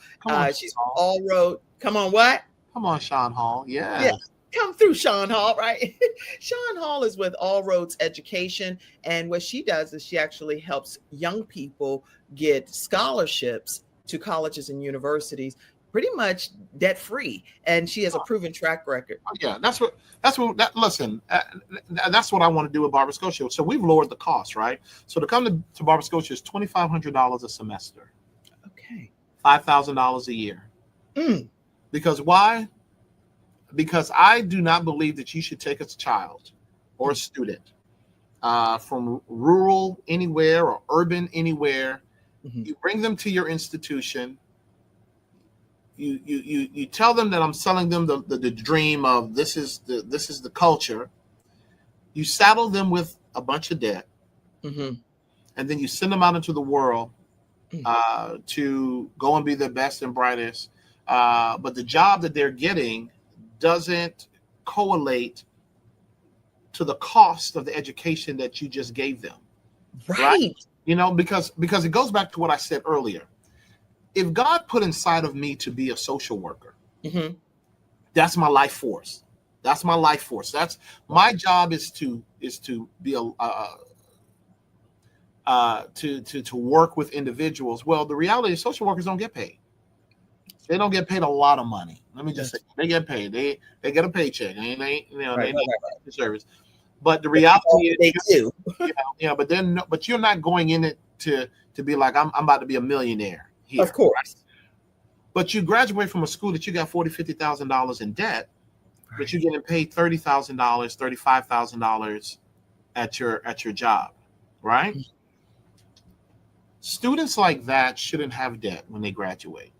She's all road. Come on, what? Come on, Sean Hall. Yeah. Come through, Sean Hall, right? Sean Hall is with All Roads Education. And what she does is she actually helps young people get scholarships to colleges and universities, pretty much debt free. And she has a proven track record. Yeah, that's what I want to do at Barber Scotia. So we've lowered the cost, right? So to come to Barber Scotia is $2,500 a semester. Okay. $5,000 a year. Because why? Because I do not believe that you should take a child or a student from rural anywhere or urban anywhere. You bring them to your institution. You tell them that I'm selling them the dream of this is the culture. You saddle them with a bunch of debt, and then you send them out into the world to go and be the best and brightest. But the job that they're getting doesn't correlate to the cost of the education that you just gave them. Right. You know, because it goes back to what I said earlier. If God put inside of me to be a social worker, that's my life force. That's my life force. That's my job is to be to work with individuals. Well, the reality is social workers don't get paid. They don't get paid a lot of money. Let me just say they get paid. They get a paycheck. They need service. But the reality is they do. But you're not going in it to be like I'm about to be a millionaire here. Of course. Right? But you graduate from a school that you got $40,000-$50,000 in debt, but you're getting paid $30,000, $35,000 at your job, right? Students like that shouldn't have debt when they graduate,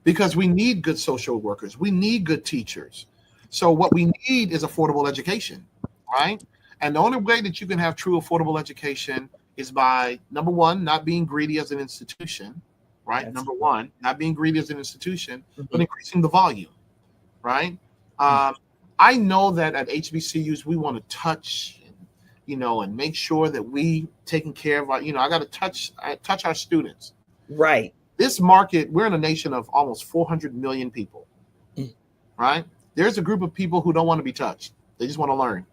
because we need good social workers. We need good teachers. So what we need is affordable education, right? And the only way that you can have true affordable education is by, number one, not being greedy as an institution, right? Number one, not being greedy as an institution, but increasing the volume, right? I know that at HBCUs, we want to touch, and make sure that we taking care of our, I got to touch our students. Right. This market, we're in a nation of almost 400 million people, right? There's a group of people who don't want to be touched. They just want to learn.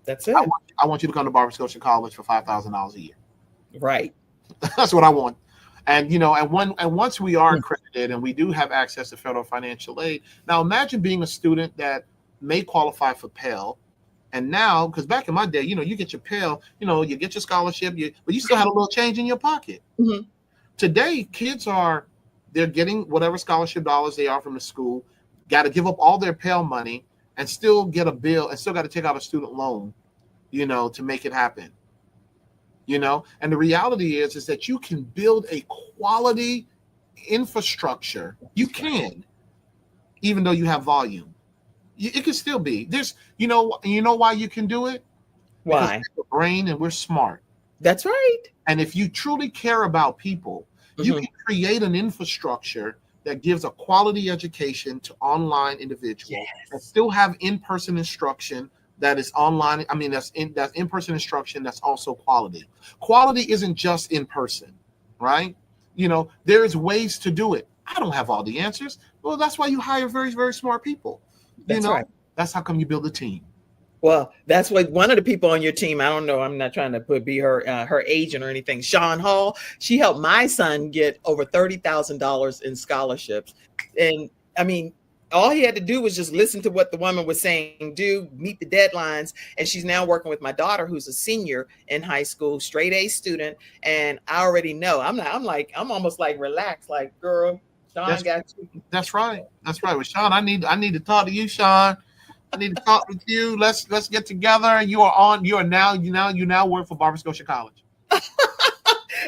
That's it. I want you to come to Barber Scotia College for $5,000 a year. Right. That's what I want. And, once we are accredited and we do have access to federal financial aid, now imagine being a student that may qualify for Pell. And now, because back in my day, you get your Pell, you get your scholarship, but you still had a little change in your pocket. Today, kids they're getting whatever scholarship dollars they are from the school, got to give up all their Pell money and still get a bill and still got to take out a student loan, to make it happen. And the reality is that you can build a quality infrastructure. You can, even though you have volume. It can still be. There's, why you can do it? Why? Because we have a brain and we're smart. That's right. And if you truly care about people, you can create an infrastructure that gives a quality education to online individuals and still have in-person instruction that is online. I mean, that's in-person instruction that's also quality. Quality isn't just in person, right? There's ways to do it. I don't have all the answers. Well, that's why you hire very, very smart people. That's right. That's how come you build a team. Well, that's what one of the people on your team, I don't know, I'm not trying to be her agent or anything, Sean Hall, she helped my son get over $30,000 in scholarships. And I mean, all he had to do was just listen to what the woman was saying, meet the deadlines. And she's now working with my daughter, who's a senior in high school, straight A student. And I already know, I'm almost like relaxed, like, girl, Sean got you. That's right. Well, Sean, I need to talk to you, Sean. I need to talk with you. Let's get together. You now work for Barber Scotia College.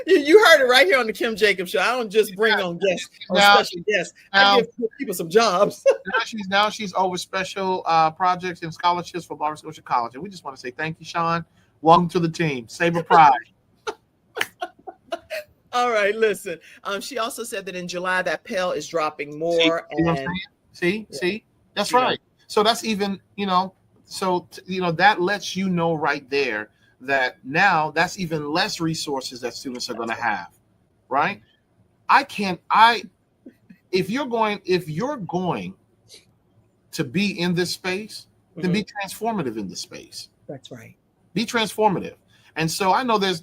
You heard it right here on the Kim Jacobs Show. I don't just bring on guests or special guests. I give people some jobs. now she's over special projects and scholarships for Barber Scotia College. And we just want to say thank you, Sean. Welcome to the team. Saber pride. All right, listen. She also said that in July that Pell is dropping more. See? That's right. So that's even, that lets you know right there that now that's even less resources that students are going to have, right? If you're going to be in this space, then be transformative in this space. That's right. Be transformative. And so I know this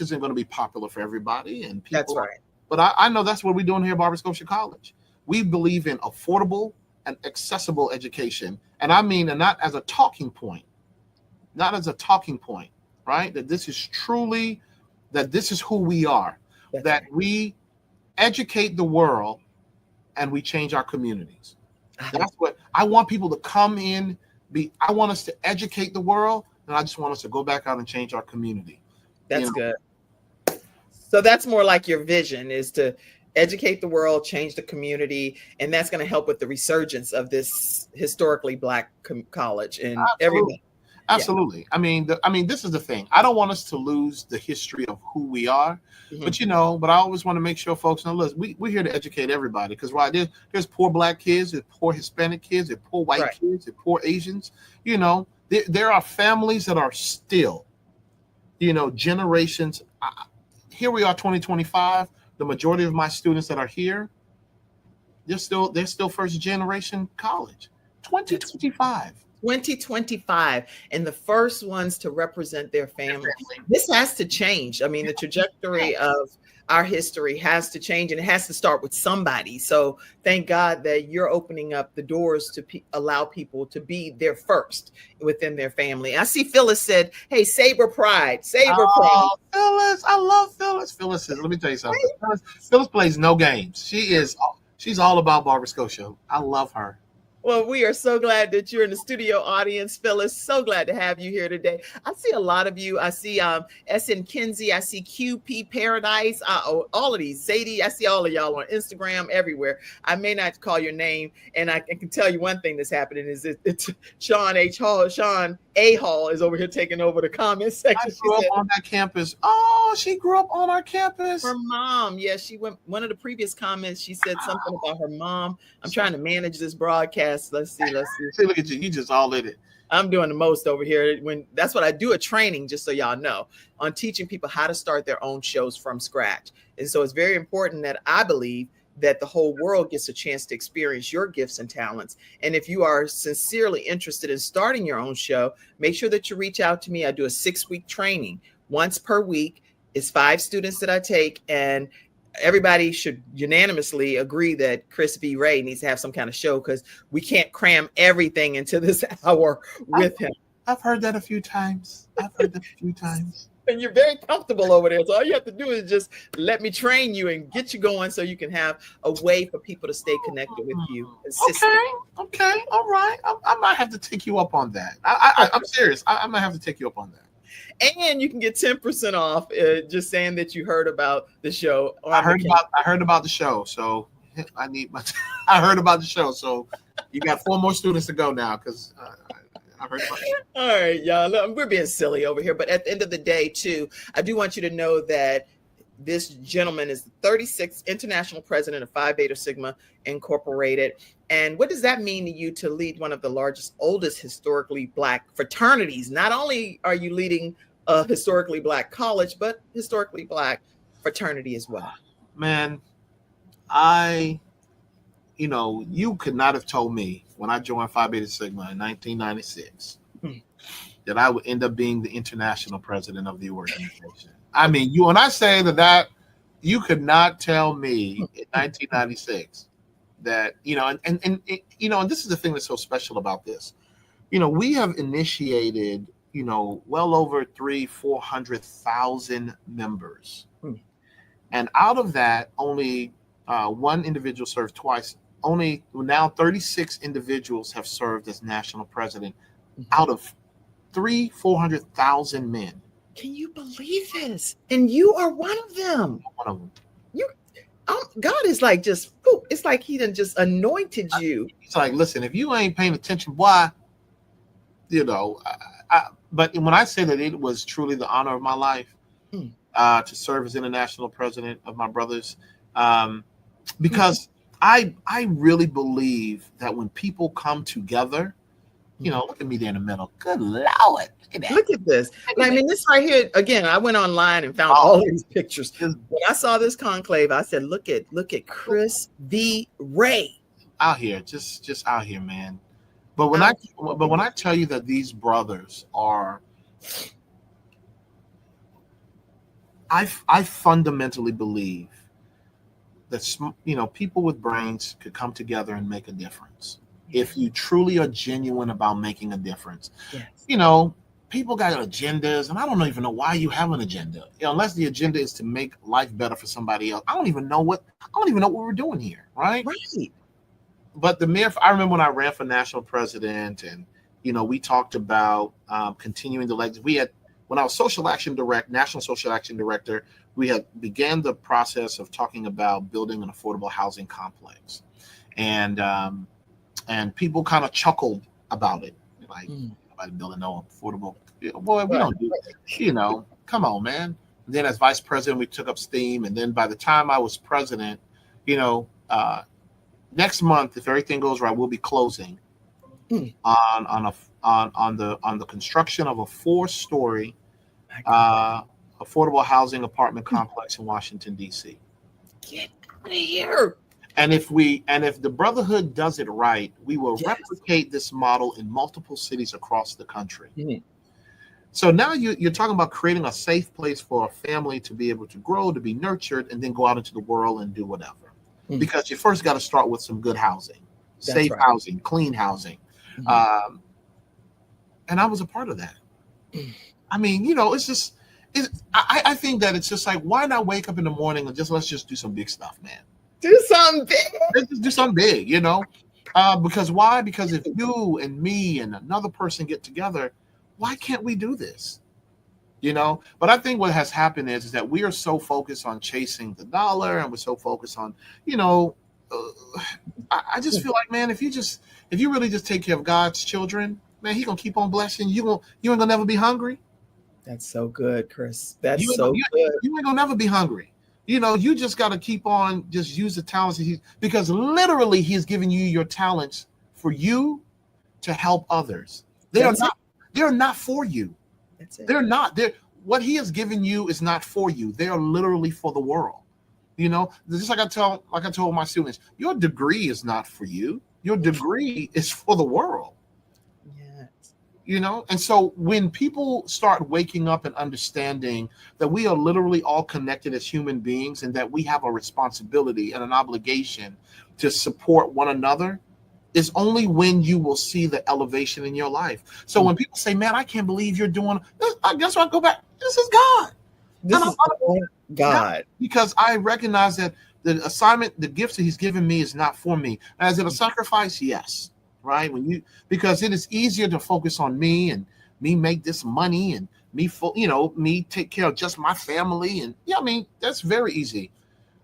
isn't going to be popular for everybody and people. That's right. But I know that's what we're doing here at Barber Scotia College. We believe in affordable and accessible education. And I mean, and not as a talking point, right? That this is who we are, that we educate the world and we change our communities. That's what I want people to come in. I want us to educate the world, and I just want us to go back out and change our community. That's good. So that's more like your vision, is to educate the world, change the community, and that's going to help with the resurgence of this historically Black college and everything. Absolutely. Yeah. I mean, this is the thing. I don't want us to lose the history of who we are, but I always want to make sure folks know, look, we're here to educate everybody, because there's poor Black kids, there's poor Hispanic kids, there's poor white kids, there's poor Asians, There are families that are still, generations. Here we are, 2025. The majority of my students that are here, they're still first generation college. 2025. 2025, and the first ones to represent their family. This has to change. I mean, the trajectory of our history has to change, and it has to start with somebody. So thank God that you're opening up the doors to allow people to be their first within their family. I see Phyllis said, hey, Saber Pride. Pride. Phyllis, I love Phyllis. Phyllis let me tell you something. Phyllis plays no games. She's all about Barber, Scotia. I love her. Well, we are so glad that you're in the studio audience, Phyllis. So glad to have you here today. I see a lot of you. I see SN Kinsey. I see QP Paradise. All of these. Zadie. I see all of y'all on Instagram, everywhere. I may not call your name, and I can tell you one thing that's happening is it's Sean H. Hall. Sean A. Hall is over here taking over the comment section. I grew up on that campus. Oh, she grew up on our campus. Her mom. Yeah, she went. One of the previous comments, she said something about her mom. I'm trying to manage this broadcast. Let's see. See, look at you. You just all in it. I'm doing the most over here. That's what I do, a training, just so y'all know, on teaching people how to start their own shows from scratch. And so it's very important that I believe that the whole world gets a chance to experience your gifts and talents. And if you are sincerely interested in starting your own show, make sure that you reach out to me. I do a 6-week training once per week. It's 5 students that I take, and everybody should unanimously agree that Chris V. Ray needs to have some kind of show, because we can't cram everything into this hour with him. I've heard that a few times. And you're very comfortable over there. So all you have to do is just let me train you and get you going, so you can have a way for people to stay connected with you consistently. Okay. All right. I might have to take you up on that. I'm serious. I might have to take you up on that. And you can get 10% off just saying that you heard about the show. I heard about the show, so I heard about the show, so you got 4 more students to go now, because I heard about it. All right, y'all. We're being silly over here, but at the end of the day, too, I do want you to know that this gentleman is the 36th international president of Phi Beta Sigma Incorporated. And what does that mean to you to lead one of the largest, oldest historically Black fraternities? Not only are you leading a historically Black college, but historically Black fraternity as well. Man, you could not have told me when I joined Phi Beta Sigma in 1996 that I would end up being the international president of the organization. I mean, when I say that you could not tell me in 1996 that, and this is the thing that's so special about this. We have initiated, well over 300,000-400,000 members. And out of that, only one individual served twice. Only now 36 individuals have served as national president out of 400,000 men. Can you believe this? And you are one of them. One of them. God is like it's like he done just anointed you. It's like, listen, if you ain't paying attention, why? But when I say that it was truly the honor of my life to serve as international president of my brothers, because I really believe that when people come together, look at me there in the middle. Good Lord. Look at this. I mean, this right here, again, I went online and found all these pictures. When I saw this conclave, I said, look at Chris V. Ray. Out here, just out here, man. But when I tell you that these brothers are, I fundamentally believe that people with brains could come together and make a difference. If you truly are genuine about making a difference. Yes. People got agendas, and I don't even know why you have an agenda. Unless the agenda is to make life better for somebody else. I don't even know what we're doing here, right? Right. But I remember when I ran for national president, and we talked about continuing the legacy. When I was national social action director, we had began the process of talking about building an affordable housing complex, and people kind of chuckled about it, like nobody building no affordable. Boy, we don't do that. Come on, man. And then as vice president, we took up steam, and then by the time I was president, next month, if everything goes right, we'll be closing on the construction of a 4-story affordable housing apartment complex in Washington, D.C. Get out of here. And if the Brotherhood does it right, we will replicate this model in multiple cities across the country. Mm-hmm. So now you're talking about creating a safe place for a family to be able to grow, to be nurtured, and then go out into the world and do whatever. Mm-hmm. Because you first got to start with some good housing, safe housing, clean housing. Mm-hmm. And I was a part of that. I mean, it's just, I think that it's just like, why not wake up in the morning and let's just do some big stuff, man. Do something big. Let's just do something big, because why? Because if you and me and another person get together, why can't we do this? But I think what has happened is that we are so focused on chasing the dollar, and we're so focused on, I just feel like, man, if you really just take care of God's children, man, He gonna keep on blessing you. You ain't gonna never be hungry. That's so good, Chris. That's so good. You ain't gonna never be hungry. You just got to keep on just use the talents because literally He's giving you your talents for you to help others. They're not for you. That's it. They're not. What He has given you is not for you. They are literally for the world. Just like I told my students, your degree is not for you. Your degree is for the world. And so when people start waking up and understanding that we are literally all connected as human beings and that we have a responsibility and an obligation to support one another, is only when you will see the elevation in your life. So when people say, man, I can't believe you're doing this, I guess I go back. This is God. This is God. Because I recognize that the assignment, the gifts that He's given me is not for me. Is it a sacrifice? Yes. Right? Because it is easier to focus on me and me make this money and me take care of just my family. And that's very easy.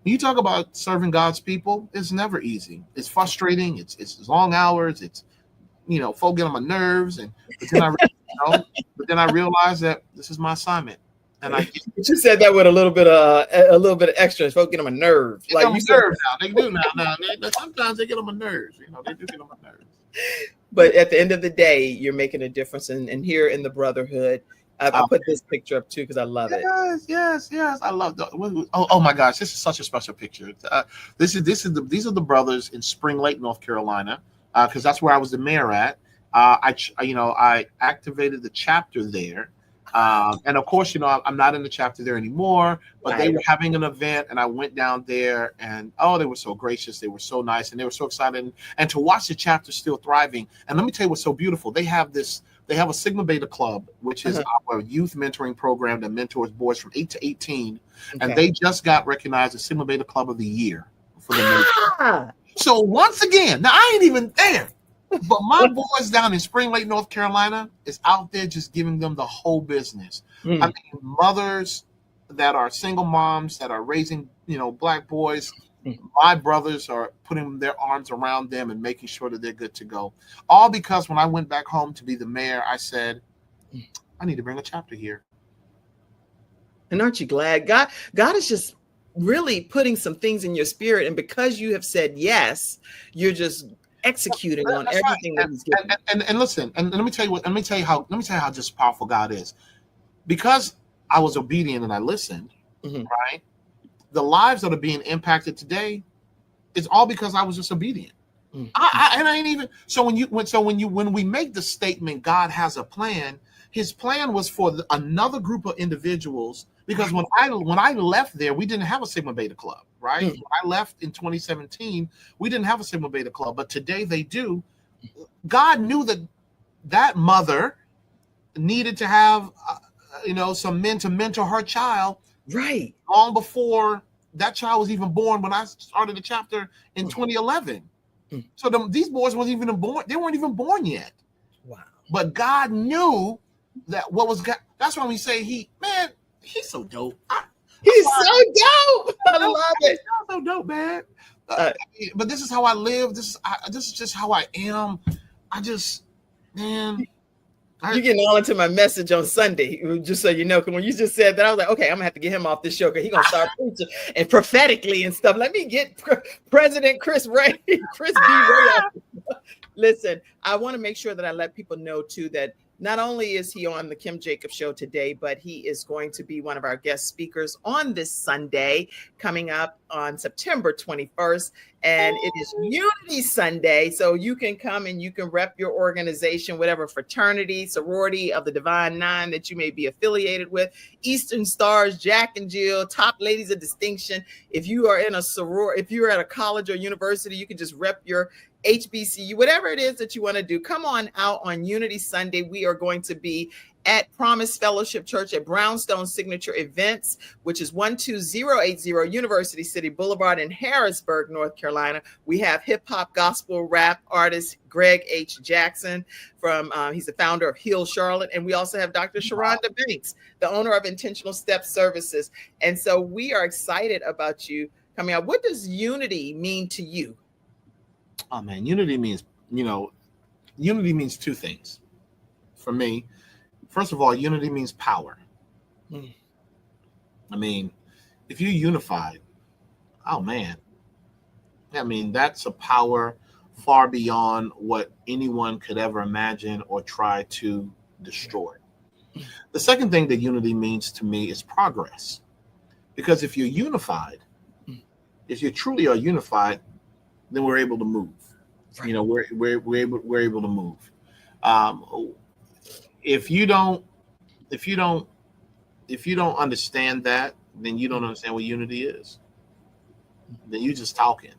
When you talk about serving God's people, it's never easy. It's frustrating. It's long hours. It's, folk get on my nerves. But then I realize that this is my assignment. And but you said that with a little bit of extra. Folk get on my nerves. They get on my nerves now. They do now. Sometimes they get on my nerves. They do get on my nerves. But at the end of the day, you're making a difference. And here in the Brotherhood, I put this picture up too because I love it. Yes. I love that. Oh my gosh, this is such a special picture. These are the brothers in Spring Lake, North Carolina, because that's where I was the mayor at. I activated the chapter there. And of course, I'm not in the chapter there anymore, but they were having an event and I went down there and, they were so gracious. They were so nice and they were so excited. And to watch the chapter still thriving. And let me tell you what's so beautiful. They have a Sigma Beta Club, which is our youth mentoring program that mentors boys from 8 to 18. Okay. And they just got recognized as Sigma Beta Club of the Year for the So once again, now I ain't even there. But my boys down in Spring Lake, North Carolina, is out there just giving them the whole business. I mean, mothers that are single moms that are raising, Black boys. My brothers are putting their arms around them and making sure that they're good to go. All because when I went back home to be the mayor, I said, I need to bring a chapter here. And aren't you glad? God is just really putting some things in your spirit. And because you have said yes, you're just executing on everything that He's given. And listen, and let me tell you how just powerful God is. Because I was obedient and I listened, right? The lives that are being impacted today is all because I was just obedient. I ain't even when we make the statement God has a plan, His plan was for another group of individuals. Because when I left there, we didn't have a Sigma Beta Club, right? When I left in 2017, we didn't have a Sigma Beta Club, but today they do. God knew that mother needed to have, some men to mentor her child, right? Long before that child was even born. When I started the chapter in 2011, so these boys weren't even born. They weren't even born yet. Wow! But God knew that what was God. That's why we say He's so dope. He's so dope. I love it. He's so dope, man. But this is how I live. This is just how I am. You're getting all into my message on Sunday, just so you know. Because when you just said that, I was like, okay, I'm gonna have to get him off this show because he's gonna start preaching and prophetically and stuff. Let me get President Chris B. Ray. Listen, I want to make sure that I let people know too that not only is he on the Kim Jacobs show today, but he is going to be one of our guest speakers on this Sunday coming up on September 21st. And it is Unity Sunday. So you can come and you can rep your organization, whatever fraternity, sorority of the Divine Nine that you may be affiliated with, Eastern Stars, Jack and Jill, Top Ladies of Distinction. If you are in a sorority, if you're at a college or university, you can just rep your HBCU, whatever it is that you want to do. Come on out on Unity Sunday. We are going to be at Promise Fellowship Church at Brownstone Signature Events, which is 12080 University City Boulevard in Harrisburg, North Carolina. We have hip hop gospel rap artist Greg H. Jackson he's the founder of Heal Charlotte. And we also have Dr. Sharonda Banks, the owner of Intentional Steps Services. And so we are excited about you coming out. What does unity mean to you? Oh man, unity means two things for me. First of all, unity means power. I mean, if you're unified, oh man, I mean, that's a power far beyond what anyone could ever imagine or try to destroy. The second thing that unity means to me is progress. Because if you're unified, if you truly are unified, then we're able to move. Right. You know, we're able to move. If you don't understand that, then you don't understand what unity is. Then you just talking.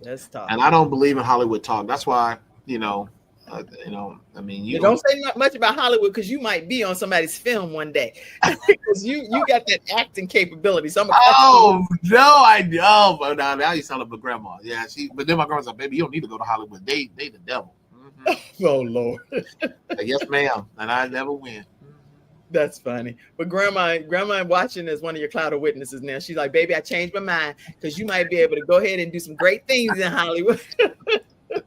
Let's talk. And I don't believe in Hollywood talk. That's why, I mean, you don't say much about Hollywood because you might be on somebody's film one day because you got that acting capability. So I know. But now you sound like a grandma. Yeah, but then my grandma's like, baby, you don't need to go to Hollywood. They the devil. Mm-hmm. Oh Lord. Yes, ma'am. And I never win. That's funny. But grandma watching as one of your cloud of witnesses now. She's like, baby, I changed my mind because you might be able to go ahead and do some great things in Hollywood. Okay,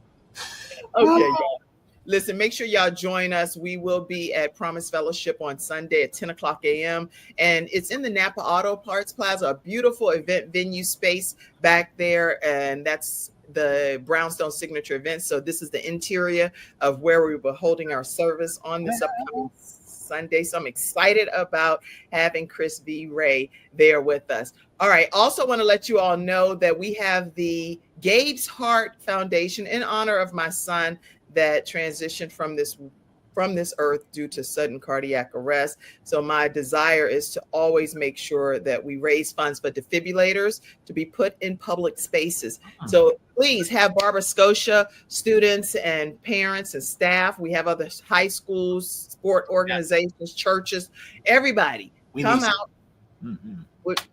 y'all. Listen, make sure y'all join us. We will be at Promise Fellowship on Sunday at 10 o'clock a.m. And it's in the Napa Auto Parts Plaza, a beautiful event venue space back there. And that's the Brownstone Signature Event. So this is the interior of where we were holding our service on this upcoming Sunday. So I'm excited about having Chris V. Ray there with us. All right. Also want to let you all know that we have the Gabe's Heart Foundation in honor of my son that transitioned from this earth due to sudden cardiac arrest. So my desire is to always make sure that we raise funds for defibrillators to be put in public spaces. So please have Barber, Scotia students and parents and staff. We have other high schools, sport organizations, churches, everybody come out.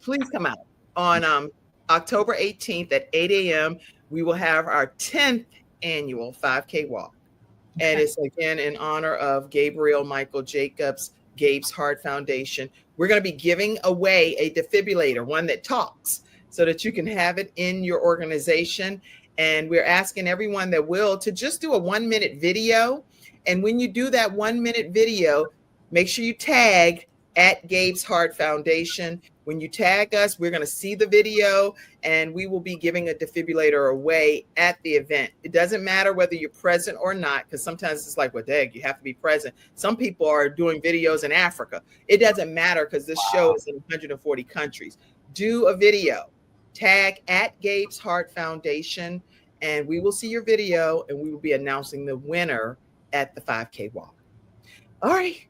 Please come out on October 18th at 8 a.m. We will have our 10th annual 5K walk. And it's again in honor of Gabriel Michael Jacobs, Gabe's Heart Foundation. We're going to be giving away a defibrillator, one that talks, so that you can have it in your organization. And we're asking everyone that will to just do a 1-minute video. And when you do that 1-minute video, make sure you tag at Gabe's Heart Foundation. When you tag us, we're going to see the video and we will be giving a defibrillator away at the event. It doesn't matter whether you're present or not, because sometimes it's like, well, dang, you have to be present. Some people are doing videos in Africa. It doesn't matter because this show is in 140 countries. Do a video, tag at Gabe's Heart Foundation, and we will see your video and we will be announcing the winner at the 5K walk. All right.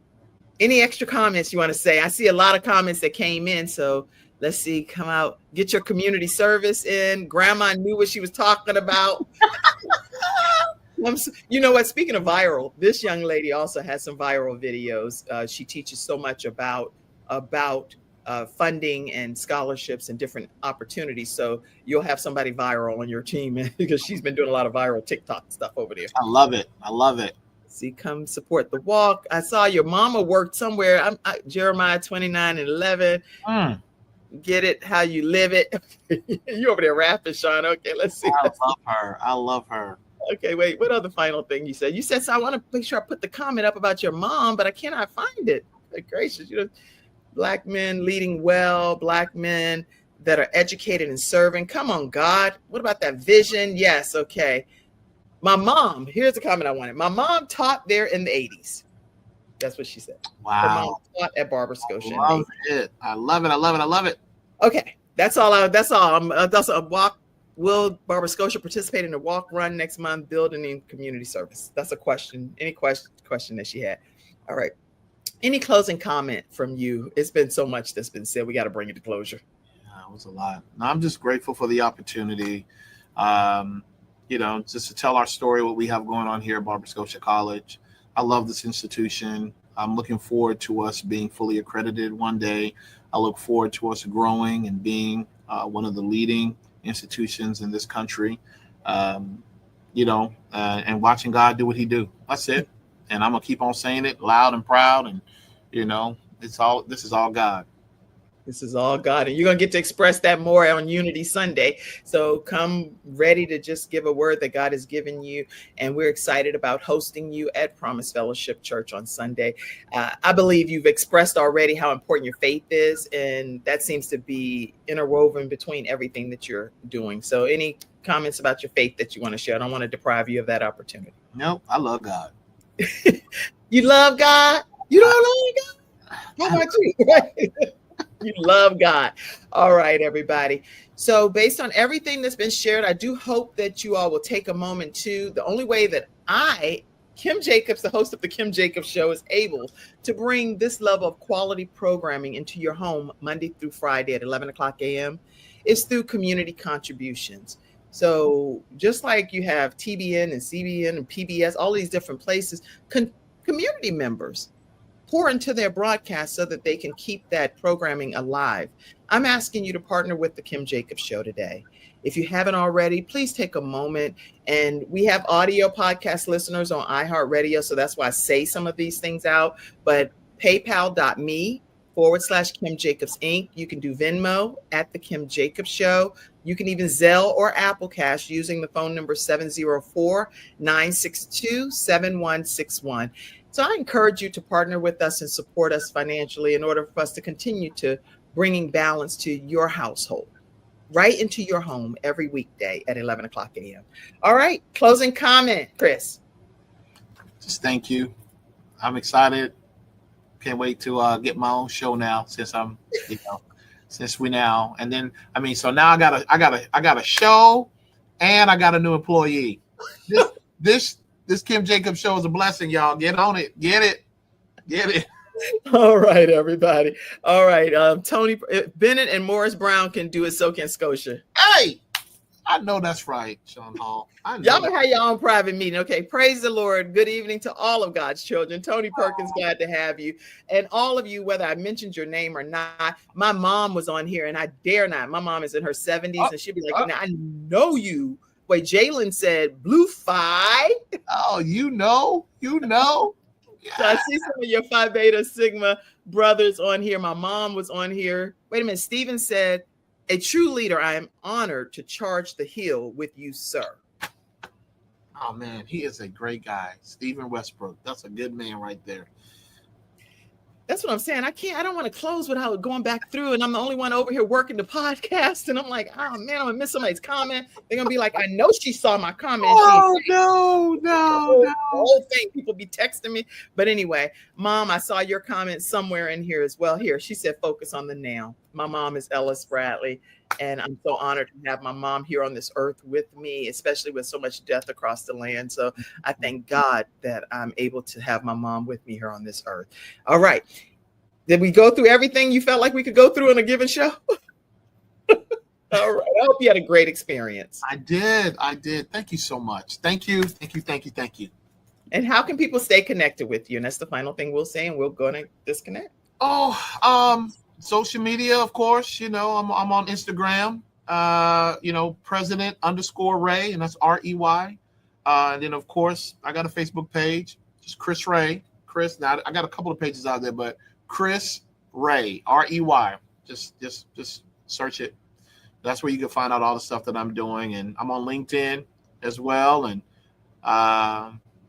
Any extra comments you want to say? I see a lot of comments that came in. So let's see, come out, get your community service in. Grandma knew what she was talking about. You know what? Speaking of viral, this young lady also has some viral videos. She teaches so much about funding and scholarships and different opportunities. So you'll have somebody viral on your team because she's been doing a lot of viral TikTok stuff over there. I love it. I love it. See, come support the walk. I saw your mama worked somewhere. Jeremiah 29:11. Get it how you live it. You over there rapping, Sean. Okay, let's see. I love her. Okay, wait. What other final thing you said? You said, so I want to make sure I put the comment up about your mom, but I cannot find it. Good gracious. Black men leading well, Black men that are educated and serving. Come on, God. What about that vision? Yes. Okay. My mom, here's the comment I wanted. My mom taught there in the 80s. That's what she said. Wow. Her mom taught at Barber, Scotia. I love it. I love it. I love it. I love it. Okay. That's all. That's a walk. Will Barber, Scotia participate in a walk run next month, building in community service? That's a question. Any question that she had. All right. Any closing comment from you? It's been so much that's been said. We got to bring it to closure. Yeah, it was a lot. No, I'm just grateful for the opportunity. Just to tell our story, what we have going on here at Barber Scotia College. I love this institution. I'm looking forward to us being fully accredited one day. I look forward to us growing and being one of the leading institutions in this country, and watching God do what he do. That's it. And I'm going to keep on saying it loud and proud. And, this is all God. This is all God. And you're going to get to express that more on Unity Sunday. So come ready to just give a word that God has given you. And we're excited about hosting you at Promise Fellowship Church on Sunday. I believe you've expressed already how important your faith is. And that seems to be interwoven between everything that you're doing. So any comments about your faith that you want to share? I don't want to deprive you of that opportunity. No, I love God. You love God? You don't love God? How about you? You love God. All right, everybody. So based on everything that's been shared, I do hope that you all will take a moment to, the only way that Kim Jacobs, the host of the Kim Jacobs Show, is able to bring this level of quality programming into your home Monday through Friday at 11 o'clock a.m. is through community contributions. So just like you have TBN and CBN and PBS, all these different places, community members pour into their broadcast so that they can keep that programming alive. I'm asking you to partner with the Kim Jacobs Show today. If you haven't already, please take a moment. And we have audio podcast listeners on iHeartRadio, so that's why I say some of these things out. But paypal.me/Kim Jacobs Inc. You can do Venmo at the Kim Jacobs Show. You can even Zelle or Apple Cash using the phone number 704-962-7161. So I encourage you to partner with us and support us financially in order for us to continue to bringing balance to your household, right into your home every weekday at 11 o'clock a.m. All right, closing comment, Chris. Just thank you. I'm excited. Can't wait to get my own show now since I'm, since we now, and then, so now I got a show and I got a new employee. This Kim Jacobs Show is a blessing, y'all. Get on it. Get it. All right, everybody. All right. Tony Bennett and Morris Brown can do it. So can Scotia. Hey, I know that's right, Sean Hall. Y'all have your own private meeting. Okay. Praise the Lord. Good evening to all of God's children. Tony Perkins, glad to have you. And all of you, whether I mentioned your name or not, my mom was on here and I dare not. My mom is in her 70s and she'd be like, I know you. Wait, Jalen said Blue Phi. Oh, you know. Yeah. So I see some of your Phi Beta Sigma brothers on here. My mom was on here. Wait a minute. Stephen said, a true leader, I am honored to charge the hill with you, sir. Oh, man, he is a great guy. Stephen Westbrook. That's a good man right there. That's what I'm saying. I don't want to close without going back through. And I'm the only one over here working the podcast. And I'm like, oh man, I'm gonna miss somebody's comment. They're gonna be like, I know she saw my comment. Oh, no. The whole thing, people be texting me. But anyway, Mom, I saw your comment somewhere in here as well. Here, she said, focus on the now. My mom is Ellis Bradley. And I'm so honored to have my mom here on this earth with me, especially with so much death across the land. So I thank God that I'm able to have my mom with me here on this earth. All right. Did we go through everything you felt like we could go through in a given show? All right. I hope you had a great experience. I did. Thank you so much. Thank you. And how can people stay connected with you? And that's the final thing we'll say, and we'll go and disconnect. Social media, of course, I'm on Instagram, President_Ray, and that's REY. And then, of course, I got a Facebook page, just Chris Ray. Chris, now I got a couple of pages out there, but Chris Ray, REY. Just search it. That's where you can find out all the stuff that I'm doing. And I'm on LinkedIn as well. And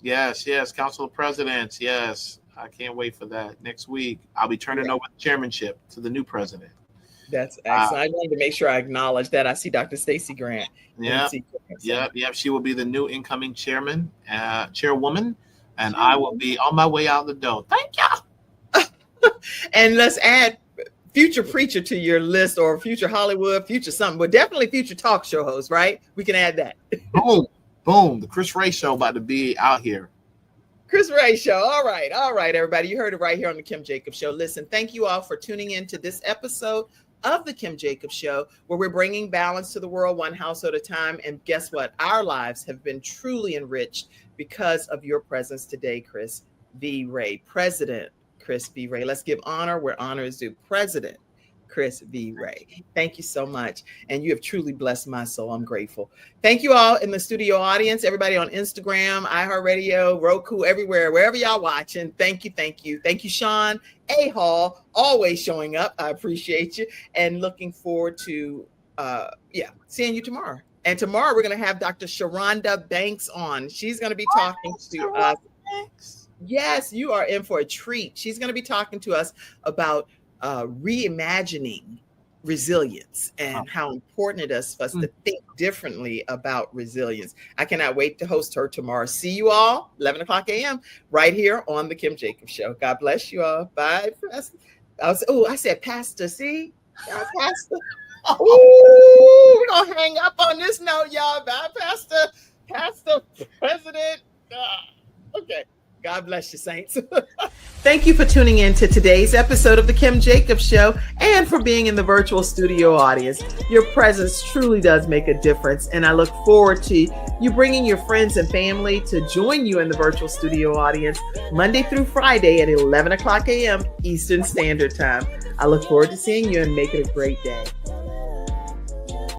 yes, Council of Presidents, yes. I can't wait for that next week. I'll be turning over the chairmanship to the new president. That's excellent. I wanted to make sure I acknowledge that. I see Dr. Stacy Grant. Yeah. She will be the new incoming chairwoman, and I will be on my way out the door. Thank you. And let's add future preacher to your list, or future Hollywood, future something, but definitely future talk show host, right? We can add that. Boom. The Chris Ray Show about to be out here. Chris Ray Show. All right, everybody. You heard it right here on the Kim Jacobs Show. Listen, thank you all for tuning in to this episode of the Kim Jacobs Show, where we're bringing balance to the world one household at a time. And guess what? Our lives have been truly enriched because of your presence today, Chris V. Ray, President Chris V. Ray. Let's give honor where honor is due. President Chris V. Ray. Thank you so much. And you have truly blessed my soul. I'm grateful. Thank you all in the studio audience, everybody on Instagram, iHeartRadio, Roku, everywhere, wherever y'all watching. Thank you. Thank you, Sean A. Hall, always showing up. I appreciate you. And looking forward to seeing you tomorrow. And tomorrow we're going to have Dr. Sharonda Banks on. She's going to be talking to us. Yes, you are in for a treat. She's going to be talking to us about reimagining resilience and how important it is for us to think differently about resilience. I cannot wait to host her tomorrow. See you all 11 o'clock a.m. right here on the Kim Jacobs Show. God bless you all. Bye. I said pastor. See? Pastor. We're going to hang up on this note, y'all. Bye, Pastor, President. Okay. God bless you, saints. Thank you for tuning in to today's episode of the Kim Jacobs Show and for being in the virtual studio audience. Your presence truly does make a difference, and I look forward to you bringing your friends and family to join you in the virtual studio audience Monday through Friday at 11 o'clock a.m. Eastern Standard Time. I look forward to seeing you and make it a great day.